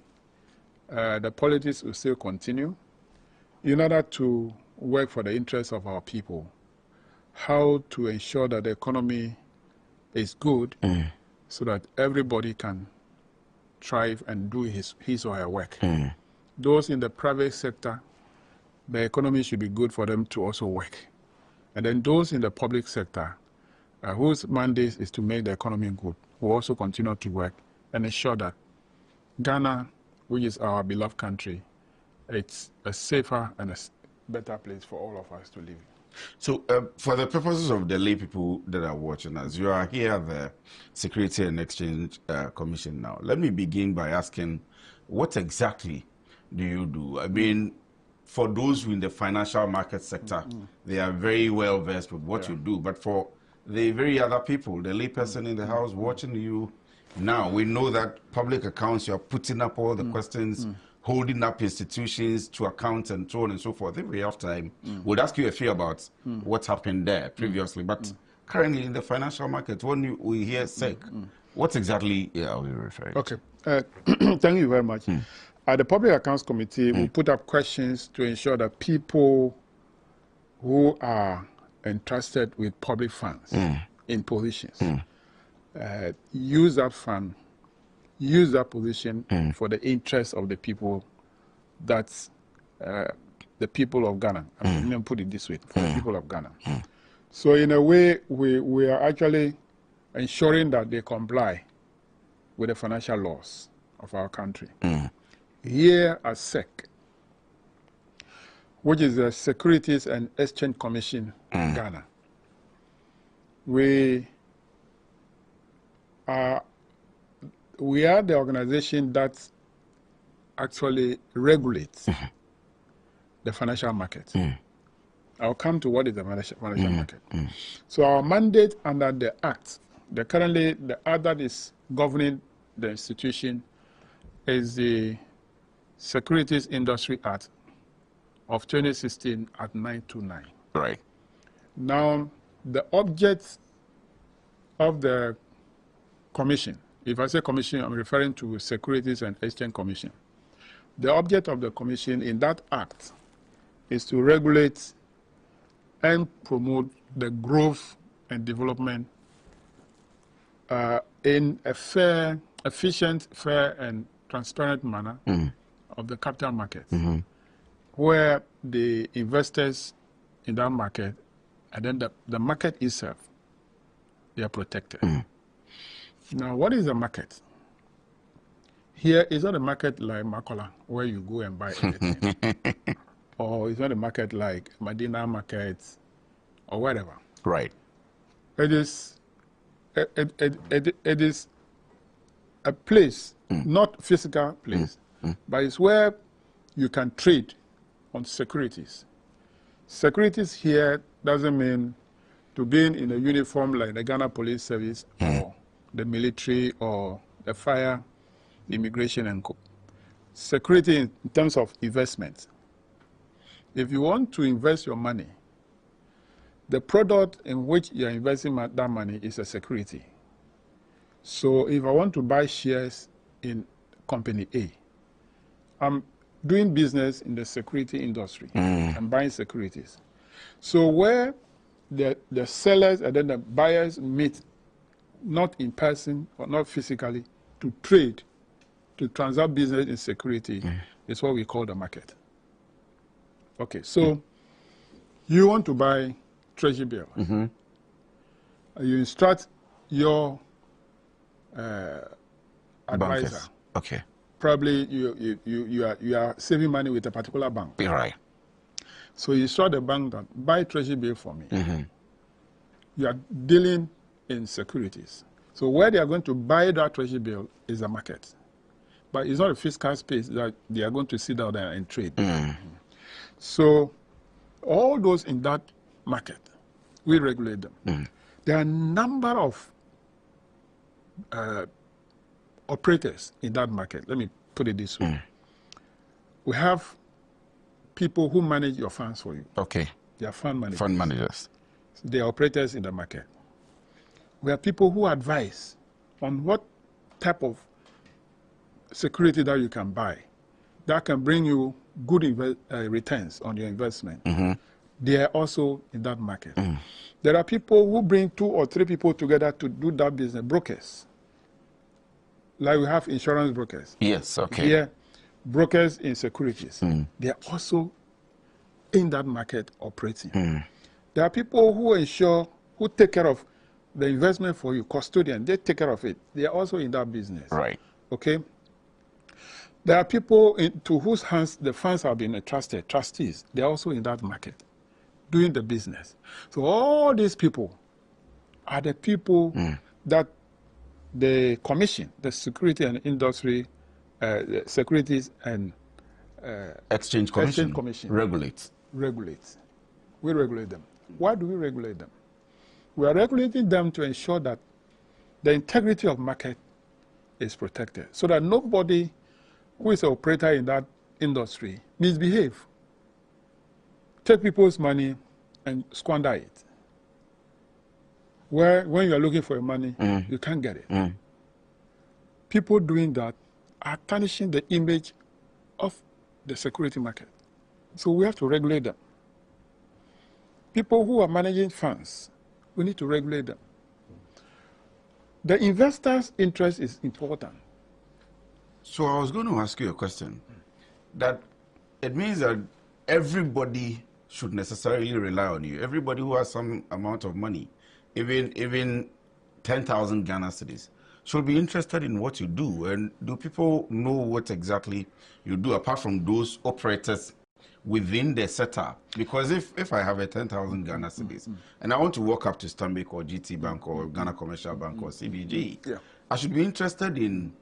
The politics will still continue in order to work for the interests of our people, how to ensure that the economy is good so that everybody can thrive and do his or her work. Those in the private sector, the economy should be good for them to also work. And then those in the public sector, whose mandate is to make the economy good, will also continue to work and ensure that Ghana, which is our beloved country, it's a safer and a better place for all of us to live in. So, for the purposes of the lay people that are watching us, you are here at the Security and Exchange Commission now. Let me begin by asking, what exactly do you do? I mean, for those who in the financial market sector, they are very well versed with what you do. But for the very other people, the layperson in the house watching you now, we know that public accounts, you are putting up all the questions, holding up institutions to account and so on and so forth. If we have time, we'll ask you a few about what happened there previously. But currently in the financial market, when we hear SEC, what exactly are we referring to? Okay, thank you very much. At the Public Accounts Committee, we put up questions to ensure that people who are entrusted with public funds in positions use that fund, use that position for the interests of the people. That's the people of Ghana. I mean, let me put it this way, for the people of Ghana. So in a way, we are actually ensuring that they comply with the financial laws of our country. Here at SEC, which is the Securities and Exchange Commission in Ghana, we are the organization that actually regulates the financial market. I'll come to what is the financial market. So our mandate under the Act, currently the Act that is governing the institution is the Securities Industry Act of 2016 at 929. Right. Now, the object of the commission, if I say commission, I'm referring to Securities and Exchange Commission. The object of the commission in that act is to regulate and promote the growth and development in a fair, efficient, fair, and transparent manner of the capital market, where the investors in that market and then the market itself, they are protected. Now, what is the market? Here is not a market like Makola, where you go and buy anything. Or it's not a market like Medina Market or whatever. Right. It is a place, not physical place, but it's where you can trade on securities. Securities here doesn't mean to being in a uniform like the Ghana Police Service or the military or the fire, immigration and co. Security in terms of investment. If you want to invest your money, the product in which you're investing that money is a security. So if I want to buy shares in company A, I'm doing business in the security industry. I'm buying securities. So where the sellers and then the buyers meet, not in person or not physically, to trade, to transact business in security, is what we call the market. Okay, so you want to buy treasury bills. You instruct your advisor. Bankers. Okay. Probably you are saving money with a particular bank. Right. So you saw the bank that buy treasury bill for me. You are dealing in securities. So where they are going to buy that treasury bill is the market. But it's not a fiscal space that they are going to sit down there and trade. So all those in that market, we regulate them. There are a number of operators in that market. Let me put it this way. We have people who manage your funds for you. Okay. They are fund managers. Fund managers. So they are operators in the market. We have people who advise on what type of security that you can buy that can bring you good returns on your investment. They are also in that market. There are people who bring 2 or 3 people together to do that business, brokers. Like we have insurance brokers. Yes, okay. Here, brokers in securities. They are also in that market operating. There are people who ensure, who take care of the investment for you, custodian, they take care of it. They are also in that business. Right. Okay? There are people to whose hands the funds have been entrusted, trustees. They are also in that market, doing the business. So all these people are the people that the commission, the Security and Industry, Securities and Exchange Commission regulates. We regulate them. Why do we regulate them? We are regulating them to ensure that the integrity of market is protected, so that nobody who is an operator in that industry misbehave, take people's money and squander it. Where when you are looking for your money, you can't get it. People doing that are tarnishing the image of the security market. So we have to regulate them. People who are managing funds, we need to regulate them. The investor's interest is important. So I was going to ask you a question. That it means that everybody should necessarily rely on you. Everybody who has some amount of money, even 10,000 Ghana cedis, should be interested in what you do. And do people know what exactly you do, apart from those operators within the setup? Because if I have a 10,000 Ghana cedis and I want to walk up to Stanbic or GT Bank or Ghana Commercial Bank or CBG, I should be interested in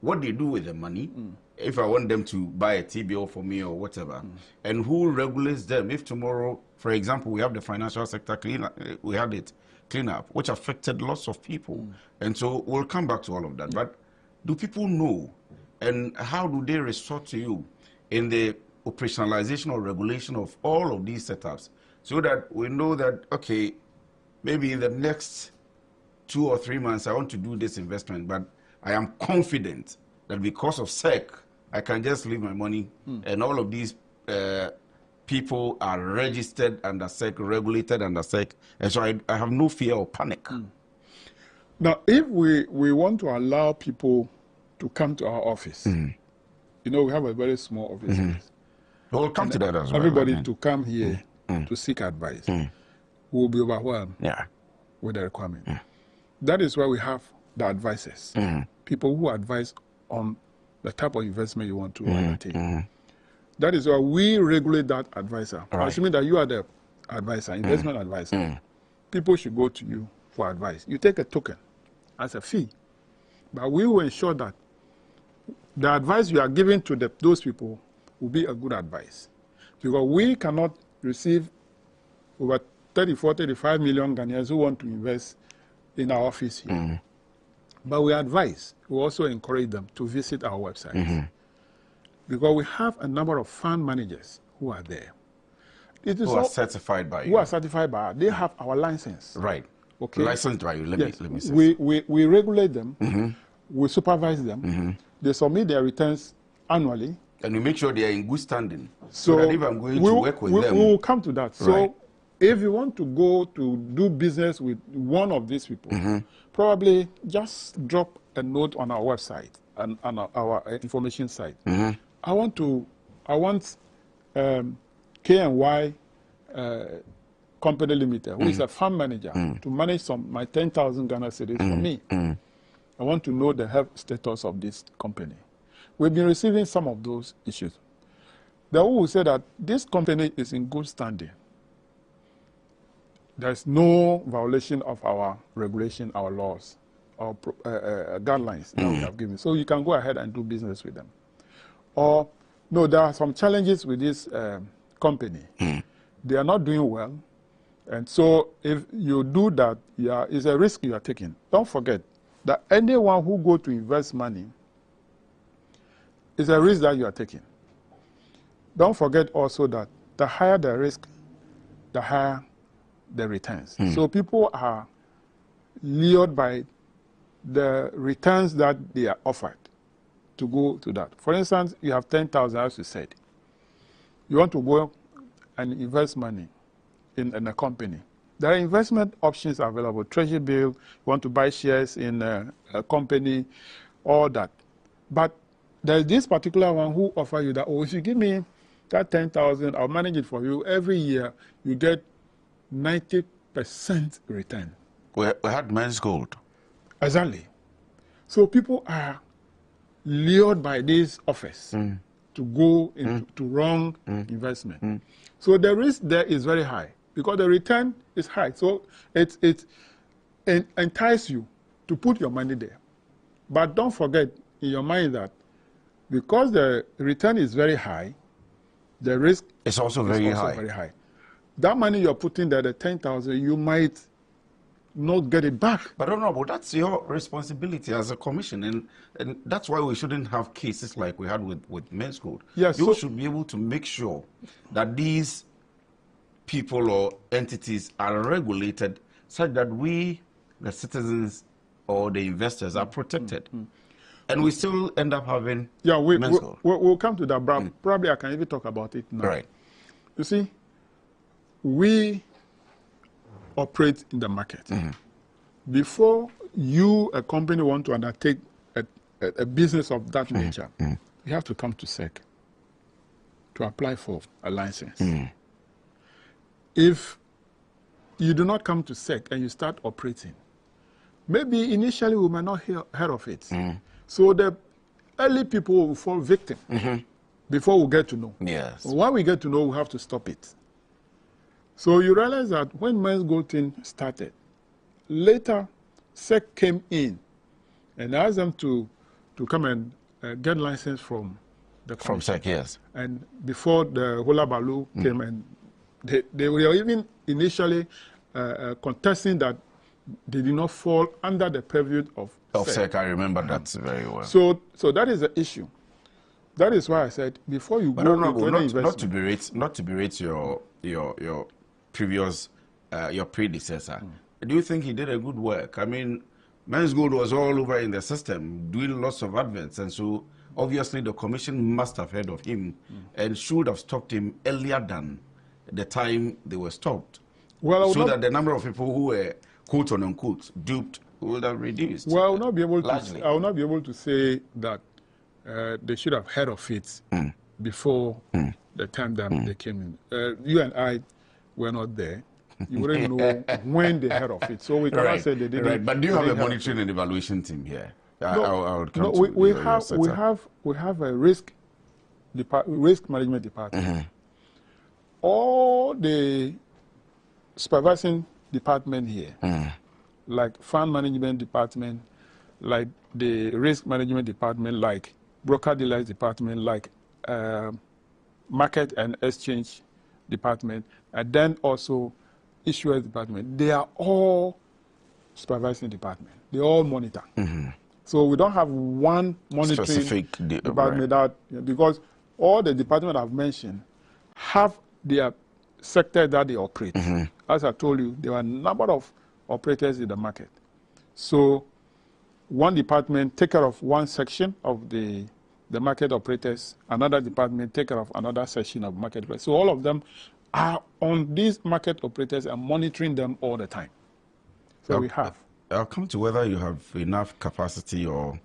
what they do with the money, if I want them to buy a T-bill for me or whatever, and who regulates them. If tomorrow, for example, we have the financial sector cleanup, which affected lots of people. And so we'll come back to all of that. But do people know, and how do they resort to you in the operationalization or regulation of all of these setups, so that we know that, okay, maybe in the next 2 or 3 months, I want to do this investment, but I am confident that because of SEC, I can just leave my money, and all of these people are registered under SEC, regulated under SEC, and so I have no fear or panic. Now, if we want to allow people to come to our office, you know, we have a very small office. We'll come to that as well. Everybody to come here to seek advice will be overwhelmed with the requirement. That is why we have the advisors, people who advise on the type of investment you want to undertake. That is why we regulate that advisor. Assuming that you are the advisor, investment advisor, people should go to you for advice. You take a token as a fee, but we will ensure that the advice you are giving to those people will be a good advice. Because we cannot receive over 34, 35 million Ghanaians who want to invest in our office here. But we advise, we also encourage them to visit our website. Because we have a number of fund managers who are there. Who are certified by you. Who are certified by us. They have our license. Right. Okay. Licensed by you. Let me say. We regulate them. We supervise them. They submit their returns annually. And we make sure they are in good standing. So that if I'm going to work with them. We will come to that. So if you want to go to do business with one of these people, probably just drop a note on our website and on our information site. I want K&Y Company Limited, who is a fund manager, to manage my 10,000 Ghana cedis for me. I want to know the health status of this company. We've been receiving some of those issues. They will say that this company is in good standing. There's no violation of our regulation, our laws, our guidelines that we have given. So you can go ahead and do business with them. Or, no, there are some challenges with this company. They are not doing well. And so if you do that, it's a risk you are taking. Don't forget that anyone who goes to invest money is a risk that you are taking. Don't forget also that the higher the risk, the higher the returns. So people are lured by the returns that they are offered to go to that. For instance, you have 10,000, as you said. You want to go and invest money in a company. There are investment options available. Treasury bill, you want to buy shares in a company, all that. But there's this particular one who offer you that, oh, if you give me that 10,000, I'll manage it for you. Every year, you get 90% return. We had men's gold. Exactly. So people are lured by these offers to go into wrong investment. So the risk there is very high because the return is high. So it entices you to put your money there. But don't forget in your mind that because the return is very high, the risk is also very high. That money you're putting there, the 10,000, you might not get it back. But Honorable, that's your responsibility as a commission, and that's why we shouldn't have cases like we had with men's gold. Yes, you should be able to make sure that these people or entities are regulated such that we, the citizens or the investors, are protected. And we still end up having men's gold. We'll come to that, but probably I can even talk about it now. Right. You see, we operate in the market. Before you, a company, want to undertake a business of that nature, you have to come to SEC to apply for a license. If you do not come to SEC and you start operating, maybe initially we might not hear of it. So the early people will fall victim before we get to know. Yes. When we get to know, we have to stop it. So you realize that when men's gold thing started, later SEC came in and asked them to come and get license from the commission. From SEC, yes. And before the Hula Balu came, and they were even initially contesting that they did not fall under the purview of SEC. I remember that very well. So that is the issue. That is why I said before you go into any investment, not to berate your previous your predecessor. Do you think he did a good work? I mean, men's gold was all over in the system, doing lots of adverts, and so obviously the commission must have heard of him and should have stopped him earlier than the time they were stopped. Well, so that the number of people who were quote unquote duped would have reduced. Well, I will not be able to say that they should have heard of it before the time that they came in. You and I were not there. You wouldn't know when they heard of it. So we cannot say they didn't. Right. But do you have a monitoring and evaluation team here? We have a risk management department. All the supervising department here, like fund management department, like the risk management department, like broker dealers department, like market and exchange department, and then also issuers department, they are all supervising department. They all monitor. So we don't have one monitoring department that, because all the departments I've mentioned have their sector that they operate. As I told you, there are a number of operators in the market. So one department take care of one section of the market operators, another department take care of another section of market operators. So all of them are on these market operators and monitoring them all the time. So we have. I'll come to whether you have enough capacity or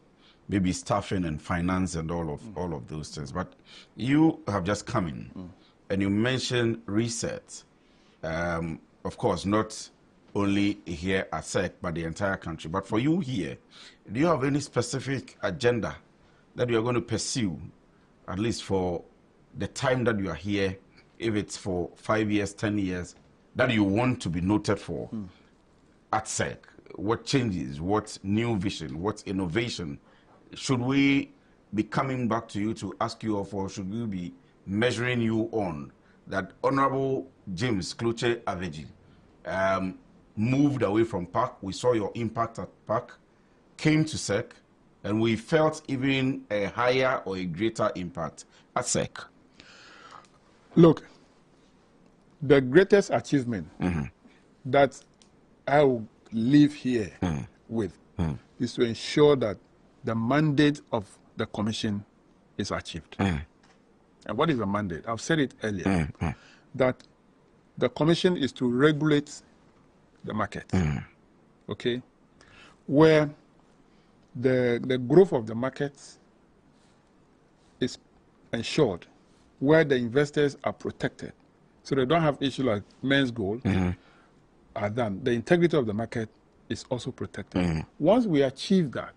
maybe staffing and finance and all of those things. But you have just come in and you mentioned reset. Of course, not only here at SEC, but the entire country. But for you here, do you have any specific agenda that you are going to pursue, at least for the time that you are here, if it's for 5 years, 10 years, that you want to be noted for at SEC? What changes, what new vision, what innovation should we be coming back to you to ask you of, or should we be measuring you on? That Honorable James Kluche Aveji moved away from PAC. We saw your impact at PAC, came to SEC, and we felt even a higher or a greater impact at SEC. Look, the greatest achievement that I will leave here with is to ensure that the mandate of the commission is achieved. And what is the mandate? I've said it earlier, that the commission is to regulate the market, okay? Where the growth of the market is ensured, where the investors are protected, so they don't have issues like men's gold are done. The integrity of the market is also protected. Once we achieve that,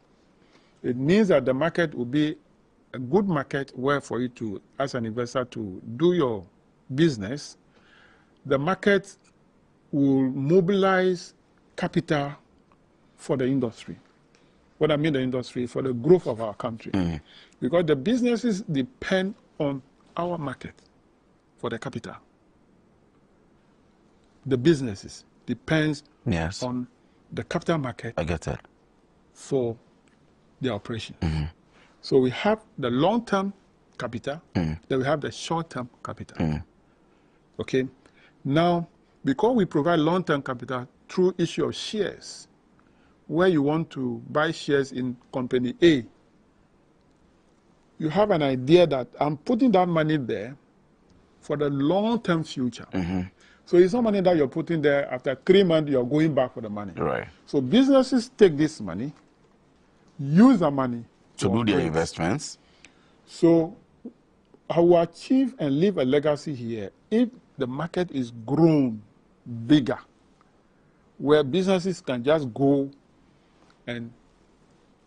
it means that the market will be a good market where for you to, as an investor, to do your business. The market will mobilize capital for the industry. What I mean the industry, for the growth of our country. Because the businesses depend on our market for the capital. The businesses depends on the capital market. I get it. For the operation. So we have the long-term capital, then we have the short-term capital. Okay? Now, because we provide long-term capital through issue of shares, where you want to buy shares in company A, you have an idea that I'm putting that money there for the long-term future. So it's not money that you're putting there after 3 months, you're going back for the money. Right. So businesses take this money, use the money to do their investments. So I will achieve and leave a legacy here if the market is grown bigger, where businesses can just go and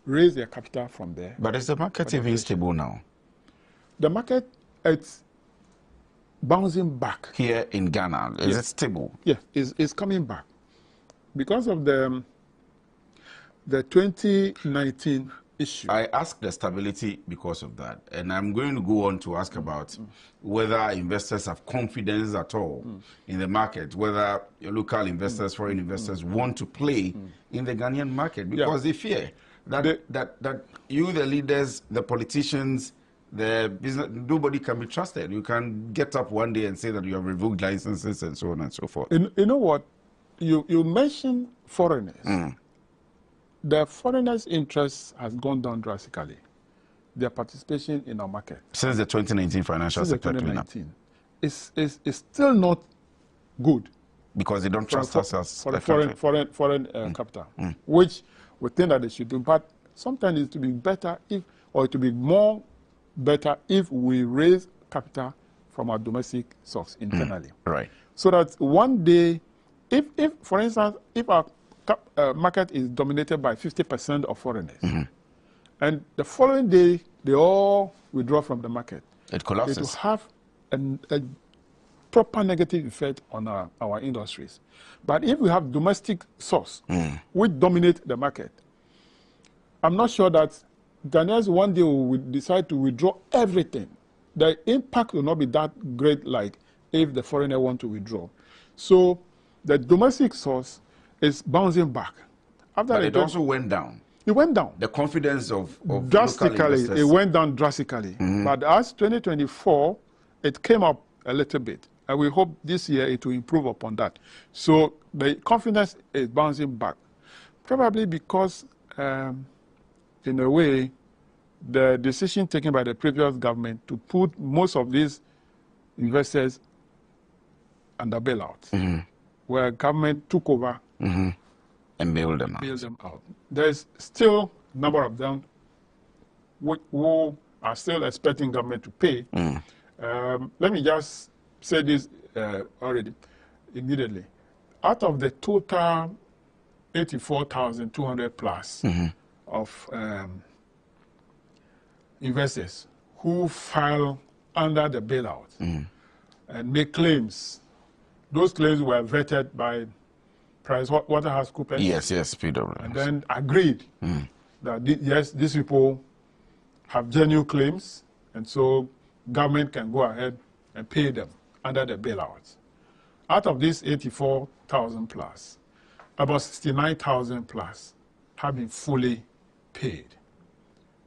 raise their capital from there. But is the market even stable now? The market, it's bouncing back. Here in Ghana, is it stable? Yeah, it's coming back. Because of the 2019 issue. I asked the stability because of that. And I'm going to go on to ask about whether investors have confidence at all in the market, whether your local investors, foreign investors want to play in the Ghanaian market, because they fear that you, the leaders, the politicians, the business, nobody can be trusted. You can get up one day and say that you have revoked licenses and so on and so forth. You know what? You mentioned foreigners. The foreigners' interest has gone down drastically. Their participation in our market. Since the 2019 financial sector cleanup. It's still not good. Because they don't trust us as for the foreign capital, which we think that they should do. But sometimes it's to be better if, or to be more better if we raise capital from our domestic source internally. Right. So that one day, if for instance, if our market is dominated by 50% of foreigners, and the following day they all withdraw from the market, it collapses. It will have a proper negative effect on our industries. But if we have domestic source which dominate the market, I'm not sure that Ghanaians one day will decide to withdraw everything. The impact will not be that great like if the foreigner want to withdraw. So the domestic source is bouncing back. But it also went down. It went down. The confidence of drastically, it went down drastically. But as 2024, it came up a little bit. And we hope this year it will improve upon that. So the confidence is bouncing back. Probably because, in a way, the decision taken by the previous government to put most of these investors under bailout, where government took over and bailed them out. There's still a number of them who are still expecting government to pay. Let me just say this already, immediately. Out of the total 84,200 plus of investors who file under the bailout and make claims. Those claims were vetted by PricewaterhouseCoopers. Yes, PwC. And then agreed that, yes, these people have genuine claims, and so government can go ahead and pay them under the bailout. Out of these 84,000 plus, about 69,000 plus have been fully paid,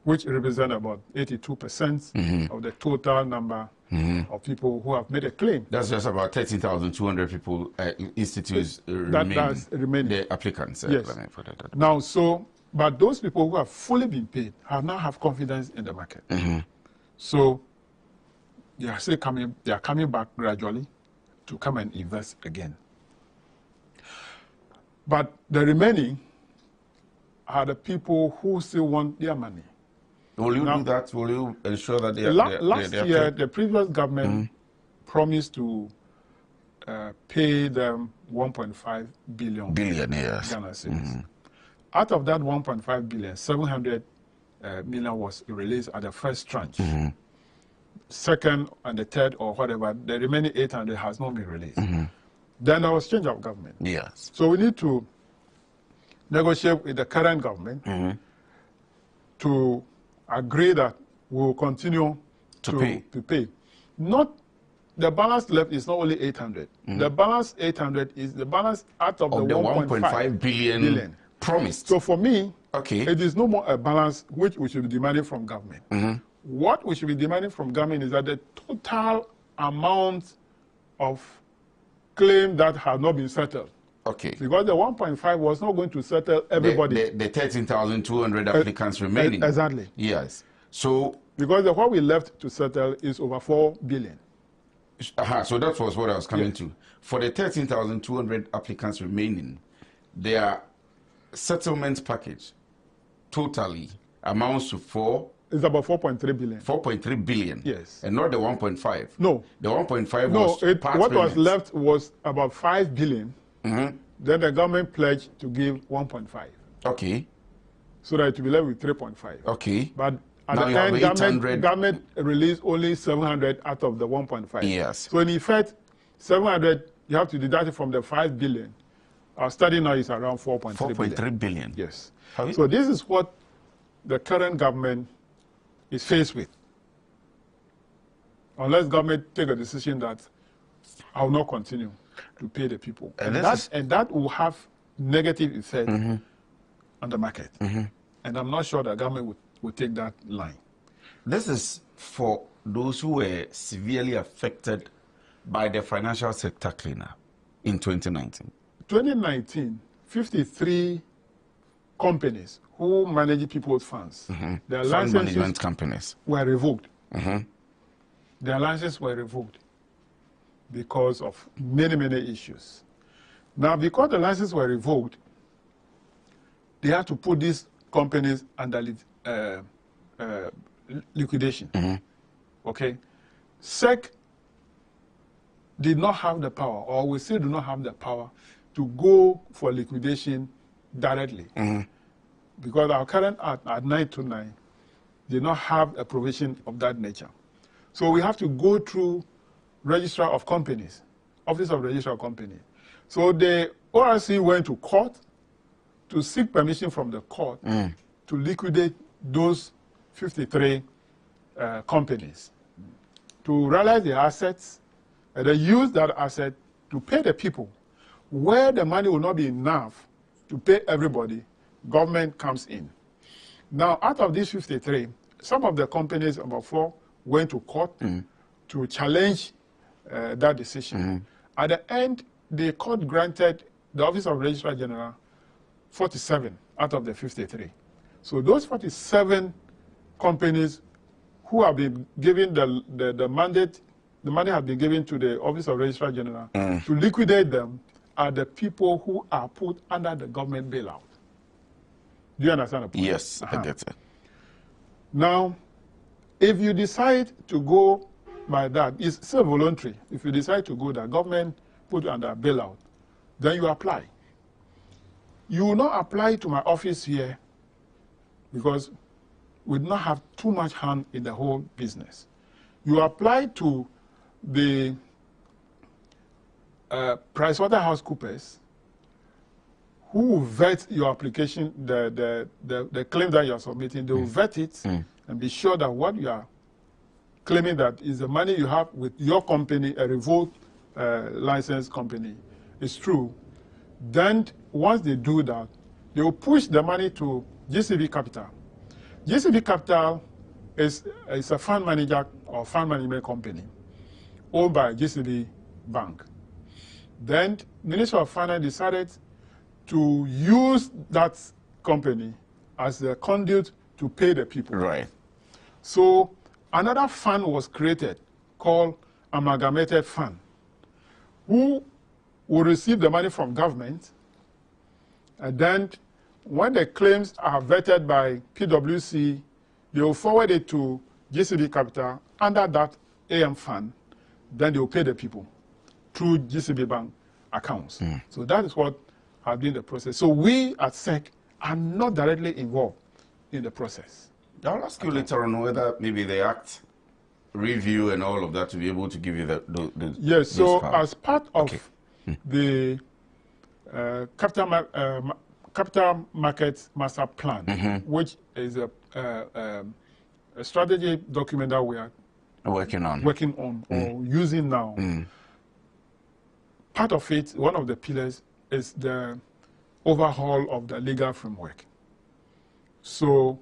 which represent about 82% of the total number of people who have made a claim. That's just about 13,200 people, institutes remaining. The applicants. Yes. Now, but those people who have fully been paid now have confidence in the market. So they are still coming. They are coming back gradually to come and invest again. But the remaining are the people who still want their money. Will you do that? Will you ensure that they are last year, the previous government promised to pay them 1.5 billion Ghana cedis. Out of that 1.5 billion, 700 million was released at the first tranche. Second and the third or whatever, the remaining 800 has not been released. Then there was change of government. Yes. So we need to negotiate with the current government to agree that we will continue to pay. Not the balance left is not only 800. The balance 800 is the balance out of the 1.5 billion promised. So for me, it is no more a balance which we should be demanding from government. What we should be demanding from government is that the total amount of claim that have not been settled. Because the 1.5 was not going to settle everybody. The 13,200 applicants remaining. Exactly. Yes. So because what we left to settle is over 4 billion. So that was what I was coming to. For the 13,200 applicants remaining, their settlement package totally amounts to It's about 4.3 billion. 4.3 billion. Yes. And not the 1.5. No. The 1.5 no, was what payments. was left was about 5 billion. Then the government pledged to give 1.5. So that it will be left with 3.5. But at now the end, government released only 700 out of the 1.5. Yes. So in effect, 700, you have to deduct it from the 5 billion. Our study now is around 4.3 billion. Yes. So this is what the current government is faced with. Unless government take a decision that I will not continue to pay the people. And that will have negative effect on the market. And I'm not sure that government would take that line. This is for those who were severely affected by the financial sector cleanup in 2019. 2019, 53 companies who manage people's funds, their fund management companies were revoked. Their licenses were revoked because of many, many issues. Now, because the licenses were revoked, they had to put these companies under liquidation. SEC did not have the power, or we still do not have the power, to go for liquidation directly. Because our current Act at 929 did not have a provision of that nature. So we have to go through Registrar of Companies, Office of Registrar of Companies. So the ORC went to court to seek permission from the court to liquidate those 53 companies, to realize their assets, and then use that asset to pay the people. Where the money will not be enough to pay everybody, government comes in. Now, out of these 53, some of the companies, about 4, went to court to challenge that decision. At the end, the court granted the Office of Registrar General 47 out of the 53. So those 47 companies who have been given the mandate, the money has been given to the Office of Registrar General to liquidate them, are the people who are put under the government bailout. Do you understand the point? Yes, I get it. Now, if you decide to go by that, it's still voluntary. If you decide to go, the government put you under bailout, then you apply. You will not apply to my office here because we do not have too much hand in the whole business. You apply to the PricewaterhouseCoopers, who will vet your application, the claim that you are submitting. They will vet it and be sure that what you are claiming that is the money you have with your company, a revoked licensed company, is true. Then once they do that, they will push the money to GCB Capital. GCB Capital is a fund manager or fund management company owned by GCB Bank. Then Ministry of Finance decided to use that company as a conduit to pay the people. Right. So another fund was created called Amalgamated Fund, who will receive the money from government, and then when the claims are vetted by PwC, they will forward it to GCB Capital under that AM fund. Then they will pay the people through GCB Bank accounts. So that is what has been the process. So we at SEC are not directly involved in the process. I'll ask you later on whether maybe the Act review and all of that to be able to give you the yes, so as part of the Capital Markets Master Plan, which is a strategy document that we are working on or using now. Part of it, one of the pillars, is the overhaul of the legal framework. So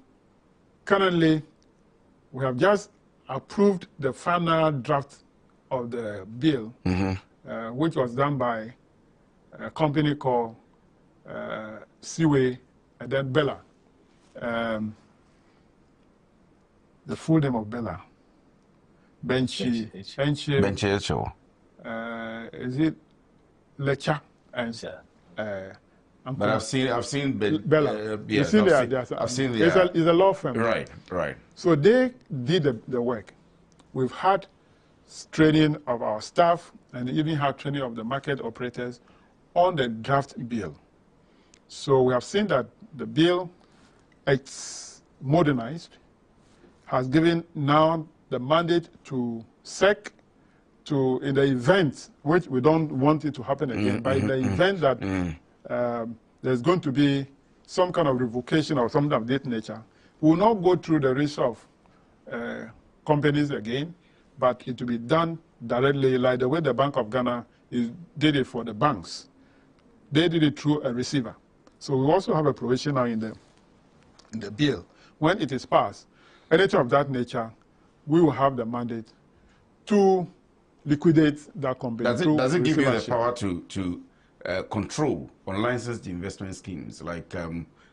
currently, we have just approved the final draft of the bill, which was done by a company called Seaway and then Bella. The full name of Bella. Benchi. Is it Lecha? And but I've seen Bella. Yes, I've seen the. It's a law firm. Right. So they did the work. We've had training of our staff and even had training of the market operators on the draft bill. So we have seen that the bill, it's modernized, has given now the mandate to SEC to, in the event, which we don't want it to happen again, but in the event that there's going to be some kind of revocation or something of that nature, we will not go through the risk of companies again, but it will be done directly like the way the Bank of Ghana did it for the banks. They did it through a receiver. So we also have a provision now in the bill. When it is passed, anything of that nature, we will have the mandate to liquidate that company. Does it give you the power to control unlicensed investment schemes, like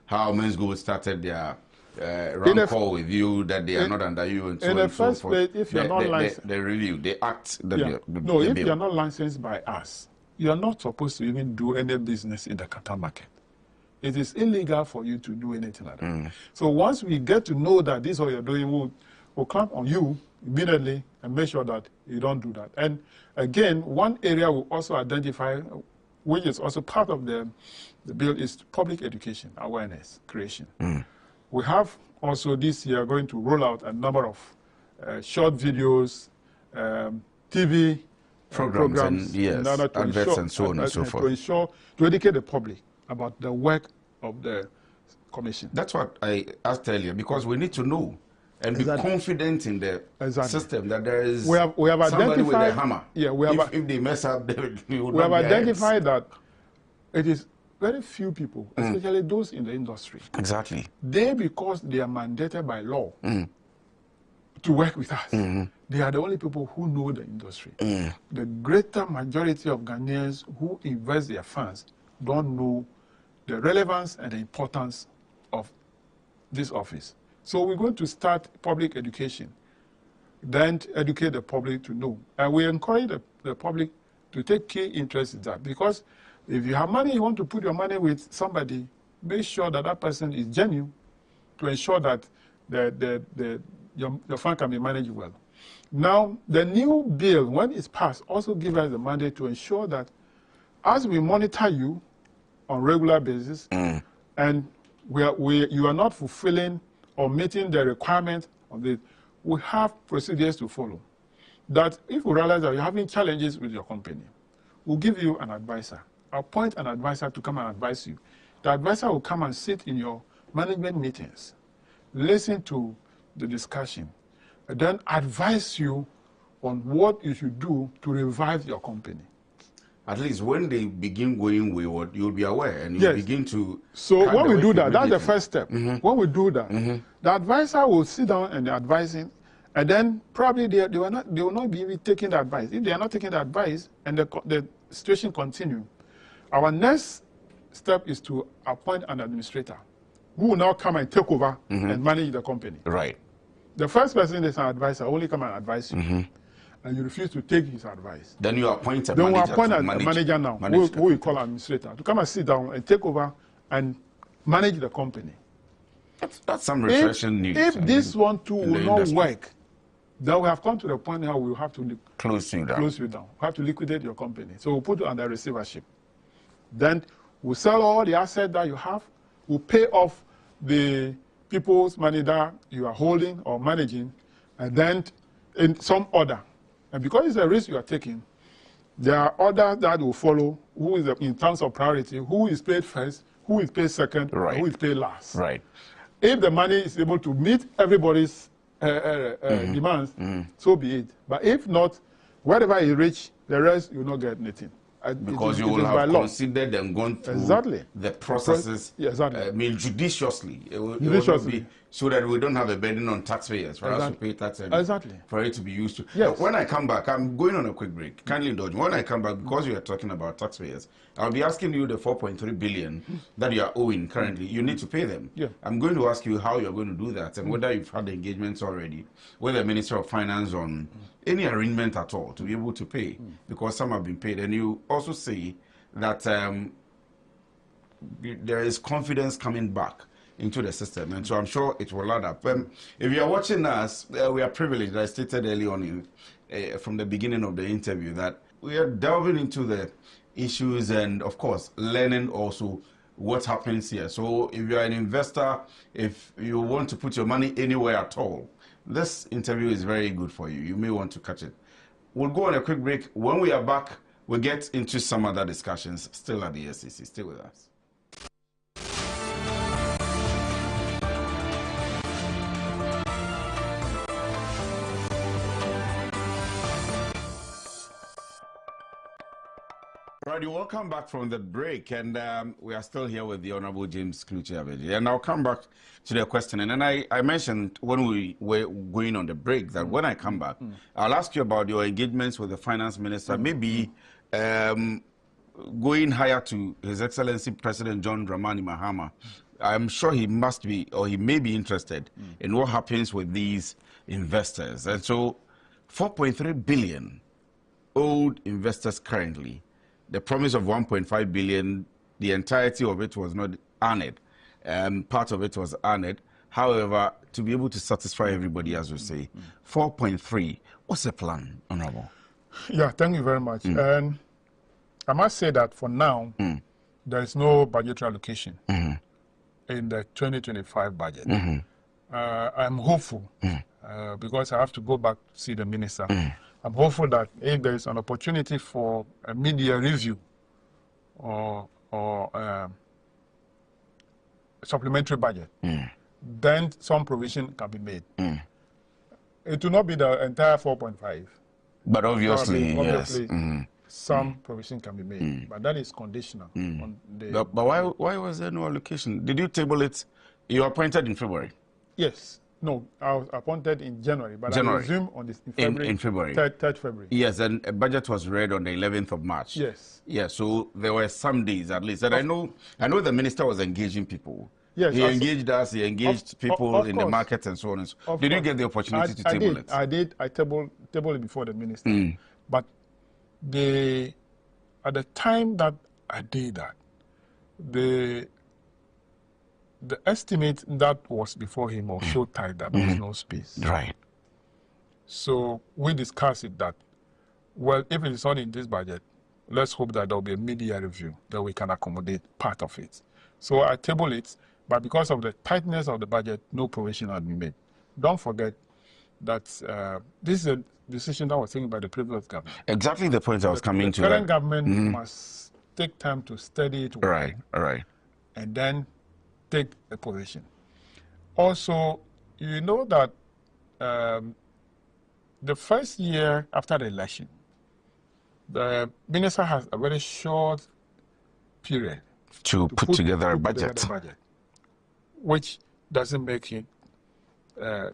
how Men's Gold started their round call with you, that they are not under you, and so on and so forth? In the first place, if you're not licensed... They review, they act... No, if you're not licensed by us, you're not supposed to even do any business in the capital market. It is illegal for you to do anything like that. So once we get to know that this is what you're doing, we'll clamp on you immediately and make sure that you don't do that. And again, one area we'll also identify, which is also part of the bill, is public education, awareness, creation. We have also this year going to roll out a number of short videos, TV programs and adverts and so on and so forth. To educate the public about the work of the commission. That's what I asked earlier, because we need to know and be confident in the system that there is somebody with a hammer. Yeah, if they mess up, we have identified that it is very few people, especially those in the industry. Exactly. Because they are mandated by law to work with us, they are the only people who know the industry. The greater majority of Ghanaians who invest their funds don't know the relevance and the importance of this office. So we're going to start public education, then to educate the public to know. And we encourage the public to take key interest in that, because if you have money, you want to put your money with somebody, make sure that that person is genuine to ensure that your fund can be managed well. Now, the new bill, when it's passed, also gives us the mandate to ensure that as we monitor you on a regular basis, and you are not fulfilling or meeting the requirement of this, we have procedures to follow. that if we realize that you're having challenges with your company, we'll give you an advisor. Appoint an advisor to come and advise you. The advisor will come and sit in your management meetings, listen to the discussion, and then advise you on what you should do to revive your company. At least when they begin going wayward, you'll be aware and you'll begin to... So when we do that, that's the first step. When we do that, the advisor will sit down and advising, and then probably they will not be taking the advice. If they are not taking the advice and the situation continues, our next step is to appoint an administrator who will now come and take over and manage the company. Right. The first person is an advisor, only come and advise you. And you refuse to take his advice. Then you appoint a manager. Then we appoint a manager now, who we call administrator, to come and sit down and take over and manage the company. That's some refreshing news. If this one too will not work, then we have come to the point now we will have to close you down. We have to liquidate your company. So we'll put you under receivership. Then we'll sell all the assets that you have. We'll pay off the people's money that you are holding or managing, and then in some order. And because it's a risk you are taking, there are others that will follow, who is in terms of priority, who is paid first, who is paid second, and who is paid last. Right. If the money is able to meet everybody's demands, so be it. But if not, wherever you reach, the rest you will not get anything. Because you will have considered and gone through the processes judiciously. It will not be so that we don't have a burden on taxpayers for us to pay tax and for it to be used to. Yes. When I come back, I'm going on a quick break. Kindly indulge. When I come back, because we are talking about taxpayers, I'll be asking you the 4.3 billion that you are owing currently. You need to pay them. Yeah. I'm going to ask you how you're going to do that and whether you've had engagements already with the Minister of Finance on any arrangement at all to be able to pay, because some have been paid. And you also say that there is confidence coming back into the system, and so I'm sure it will add up. If you are watching us, we are privileged. I stated early on from the beginning of the interview that we are delving into the issues and, of course, learning also what happens here. So if you are an investor, if you want to put your money anywhere at all, this interview is very good for you. You may want to catch it. We'll go on a quick break. When we are back, we'll get into some other discussions still at the SEC. Stay with us. Right, welcome back from the break, and we are still here with the Honorable James Kluchi-Avedji. And I'll come back to the question. And then I mentioned when we were going on the break that when I come back, I'll ask you about your engagements with the Finance Minister, maybe going higher to His Excellency President John Dramani Mahama. I'm sure he must be, or he may be interested in what happens with these investors. And so 4.3 billion owed investors currently. The promise of 1.5 billion, the entirety of it was not honored. Part of it was honored. However, to be able to satisfy everybody, as we say, 4.3, what's the plan, Honorable? Yeah, thank you very much. And I must say that for now, there is no budgetary allocation in the 2025 budget. I'm hopeful, because I have to go back to see the minister. I'm hopeful that if there is an opportunity for a media review or supplementary budget, then some provision can be made. It will not be the entire 4.5. But obviously, yes. Some provision can be made, but that is conditional. On the but why was there no allocation? Did you table it? You were appointed in February? Yes. No, I was appointed in January, but I resumed on this in February. 3rd February. Yes, and a budget was read on the 11th of March. Yes. Yeah, so there were some days at least. And I know the minister was engaging people. Yes. He engaged us, he engaged people in the market and so on and so on. Did you get the opportunity to table it? I did. I tabled it before the minister. But at the time that I did that, the estimate that was before him was so tight that there was no space. Right. So we discussed it that, well, if it is not in this budget, let's hope that there will be a media review that we can accommodate part of it. So I tabled it, but because of the tightness of the budget, no provision had been made. Don't forget, that this is a decision that was taken by the previous government. Exactly the point I was coming to. The current government must take time to study it well, right, and then take a position. Also, you know that the first year after the election, the minister has a very short period to put together a budget, which doesn't make him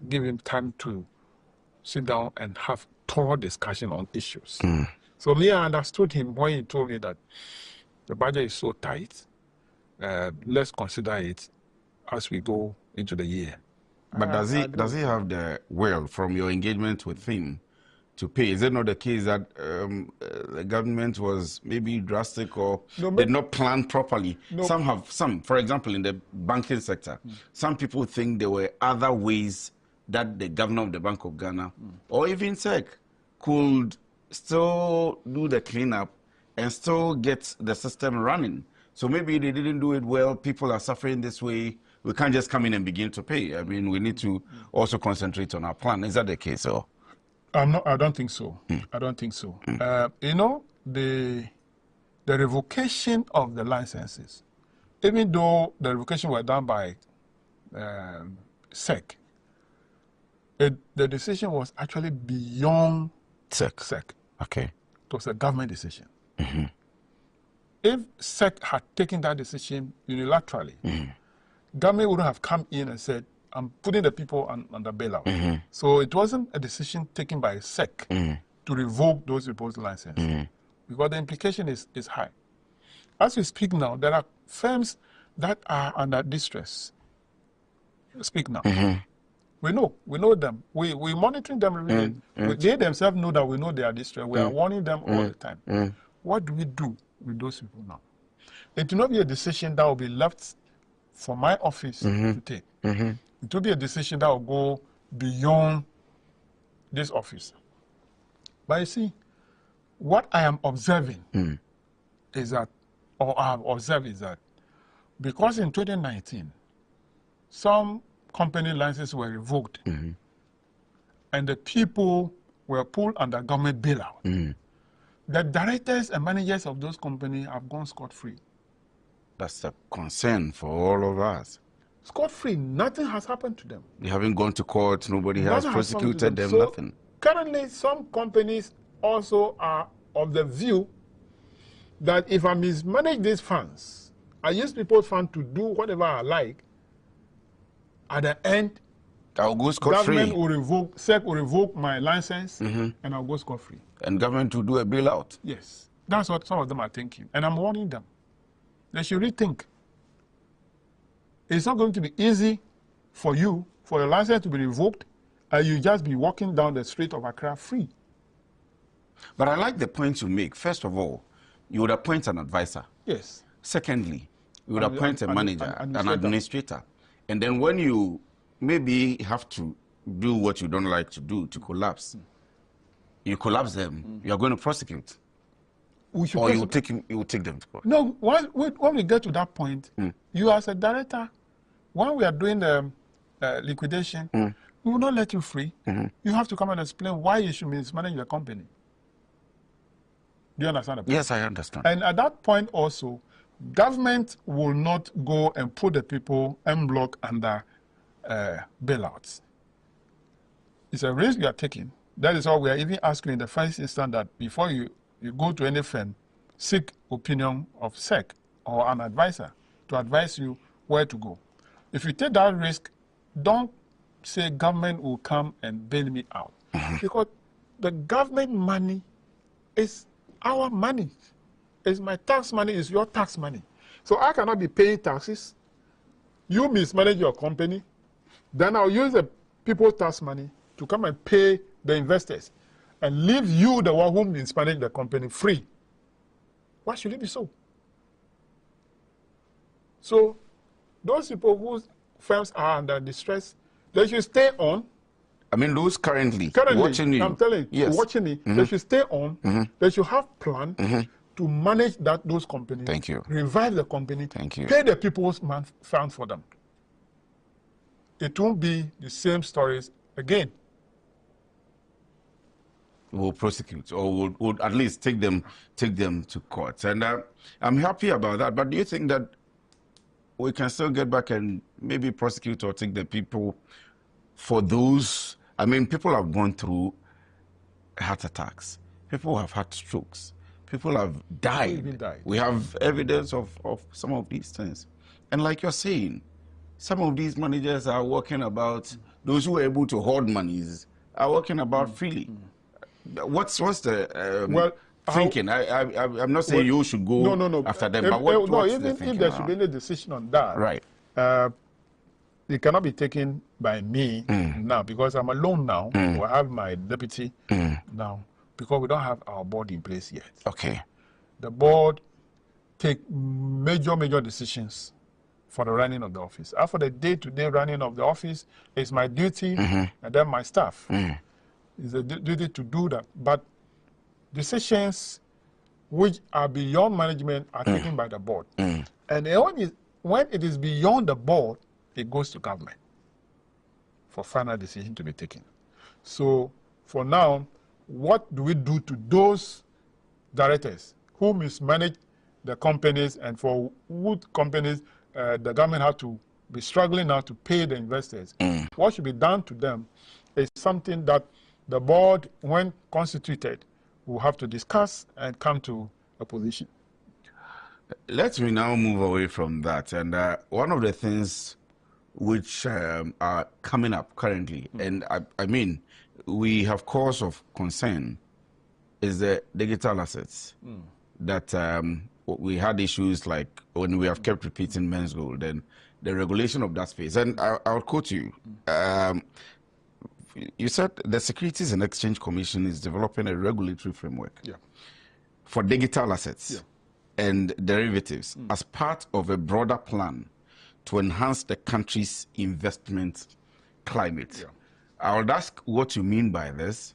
give him time to sit down and have thorough discussion on issues. So me, I understood him when he told me that the budget is so tight. Let's consider it as we go into the year. But does he have the will from your engagement with him to pay? Is it not the case that the government was maybe drastic or did not plan properly? Some, for example, in the banking sector, some people think there were other ways that the governor of the Bank of Ghana or even SEC could still do the cleanup and still get the system running. So maybe they didn't do it well. People are suffering this way. We can't just come in and begin to pay. I mean, we need to also concentrate on our plan. Is that the case? Or? I don't think so. I don't think so. You know, the revocation of the licenses, even though the revocation were done by SEC, the decision was actually beyond SEC. Okay. It was a government decision. If SEC had taken that decision unilaterally, government wouldn't have come in and said, I'm putting the people under bailout. So it wasn't a decision taken by SEC to revoke those people's licenses, because the implication is high. As we speak now, there are firms that are under distress. Speak now. We know them. We're monitoring them. They themselves know that we know they are distressed. We are warning them all the time. What do we do with those people now? It will not be a decision that will be left for my office to take. It will be a decision that will go beyond this office. But you see, what I am observing is that, or I have observed is that, because in 2019, some company licenses were revoked and the people were pulled under government bailout, the directors and managers of those companies have gone scot-free. That's a concern for all of us. Scot-free, nothing has happened to them. They haven't gone to court, nobody has prosecuted them, so nothing. Currently, some companies also are of the view that if I mismanage these funds, I use people's funds to do whatever I like, at the end, I'll go scot-free. Government will revoke, SEC will revoke my license, and I'll go scot-free. And government will do a bailout. Yes, that's what some of them are thinking, and I'm warning them. They should rethink. It's not going to be easy for you, for your license to be revoked, and you just be walking down the street of Accra free. But I like the point you make. First of all, you would appoint an advisor. Yes. Secondly, you would appoint a manager, an administrator. And then when you maybe have to do what you don't like to do, to collapse, you collapse them, you are going to prosecute. Or you will take them to court. No, when we get to that point, you as a director, when we are doing the liquidation, we will not let you free. You have to come and explain why you should mismanage the company. Do you understand the point? Yes, I understand. And at that point also, government will not go and put the people en bloc under bailouts. It's a risk you are taking. That is why we are even asking in the first instance that before you go to any firm, seek opinion of SEC or an advisor to advise you where to go. If you take that risk, don't say government will come and bail me out. Because the government money is our money. It's my tax money, it's your tax money. So I cannot be paying taxes. You mismanage your company, then I'll use the people's tax money to come and pay the investors and leave you, the one who mismanaged the company, free. Why should it be so? So those people whose firms are under distress, they should stay on. I mean, those currently watching you. I'm telling you, watching me, they should stay on. They should have plan to manage those companies. Thank you. Revive the company. Thank you. Pay the people's funds for them. It won't be the same stories again. will prosecute or would at least take them to court. And I'm happy about that. But do you think that we can still get back and maybe prosecute or take the people for those? I mean, people have gone through heart attacks. People have had strokes. People have died. We have evidence of some of these things. And like you're saying, some of these managers are working about, those who are able to hoard monies are working about freely. What's the thinking? I'm not saying you should go after them, but what's the thinking? If there should be any decision on that, right? It cannot be taken by me now because I'm alone now. I have my deputy now because we don't have our board in place yet. Okay. The board take major decisions for the running of the office. After the day-to-day running of the office, it's my duty and then my staff. It's a duty to do that. But decisions which are beyond management are taken by the board. And when it is beyond the board, it goes to government for final decision to be taken. So for now, what do we do to those directors who mismanage the companies and for what companies the government have to be struggling now to pay the investors? What should be done to them is something that the board, when constituted, will have to discuss and come to a position. Let me now move away from that. And one of the things which are coming up currently, and I mean, we have cause of concern, is the digital assets. That we had issues like when we have kept repeating men's gold and the regulation of that space. And I'll quote you. You said the Securities and Exchange Commission is developing a regulatory framework for digital assets and derivatives as part of a broader plan to enhance the country's investment climate. I would ask what you mean by this.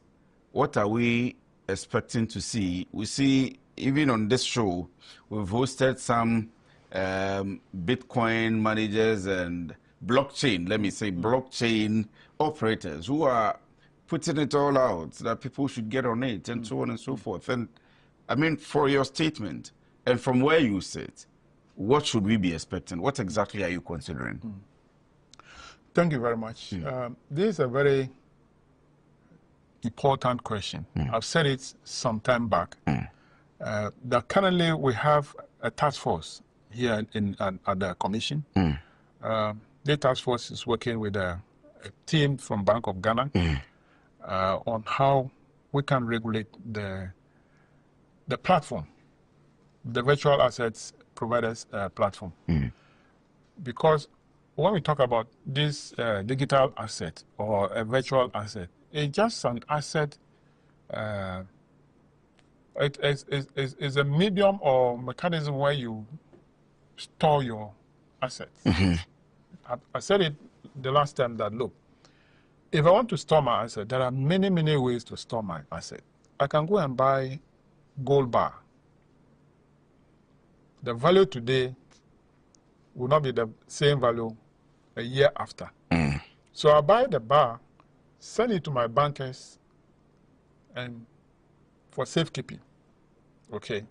What are we expecting to see? We see, even on this show, we've hosted some Bitcoin managers and blockchain, let me say, blockchain operators who are putting it all out so that people should get on it and so on and so forth. And I mean, for your statement and from where you sit, what should we be expecting? What exactly are you considering? Thank you very much. This is a very important question. I've said it some time back. That currently we have a task force here at the commission. The task force is working with a team from Bank of Ghana on how we can regulate the platform, the virtual assets providers platform. Because when we talk about this digital asset or a virtual asset, it's just an asset. It is a medium or mechanism where you store your assets. I said it the last time that, look, if I want to store my asset, there are many ways to store my asset. I can go and buy gold bar. The value today will not be the same value a year after. So I buy the bar, send it to my bankers, and for safekeeping. Okay.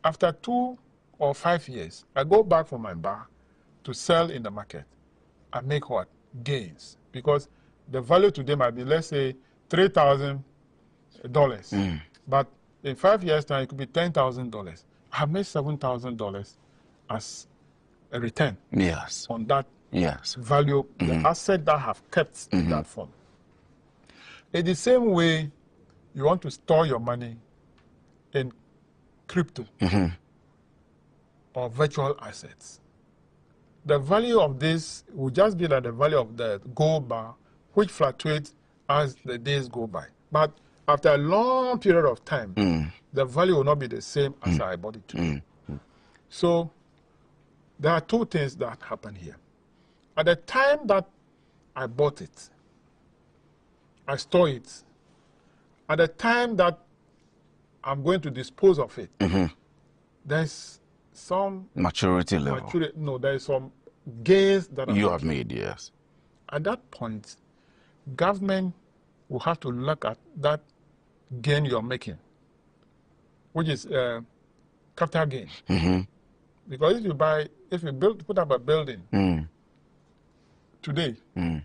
After 2 or 5 years, I go back for my bar to sell in the market. I make what? Gains. Because the value today might be, let's say, $3,000. But in 5 years' time, it could be $10,000. I have made $7,000 as a return on that value, the asset that I have kept in that form. In the same way, you want to store your money in crypto or virtual assets. The value of this will just be like the value of the gold bar, which fluctuates as the days go by. But after a long period of time, the value will not be the same as I bought it today. So there are two things that happen here. At the time that I bought it, I store it. At the time that I'm going to dispose of it, there's some maturity level. No, there's some gains that you have made. Yes. At that point, government will have to look at that gain you're making, which is capital gain. Mm-hmm. Because if you put up a building today, 10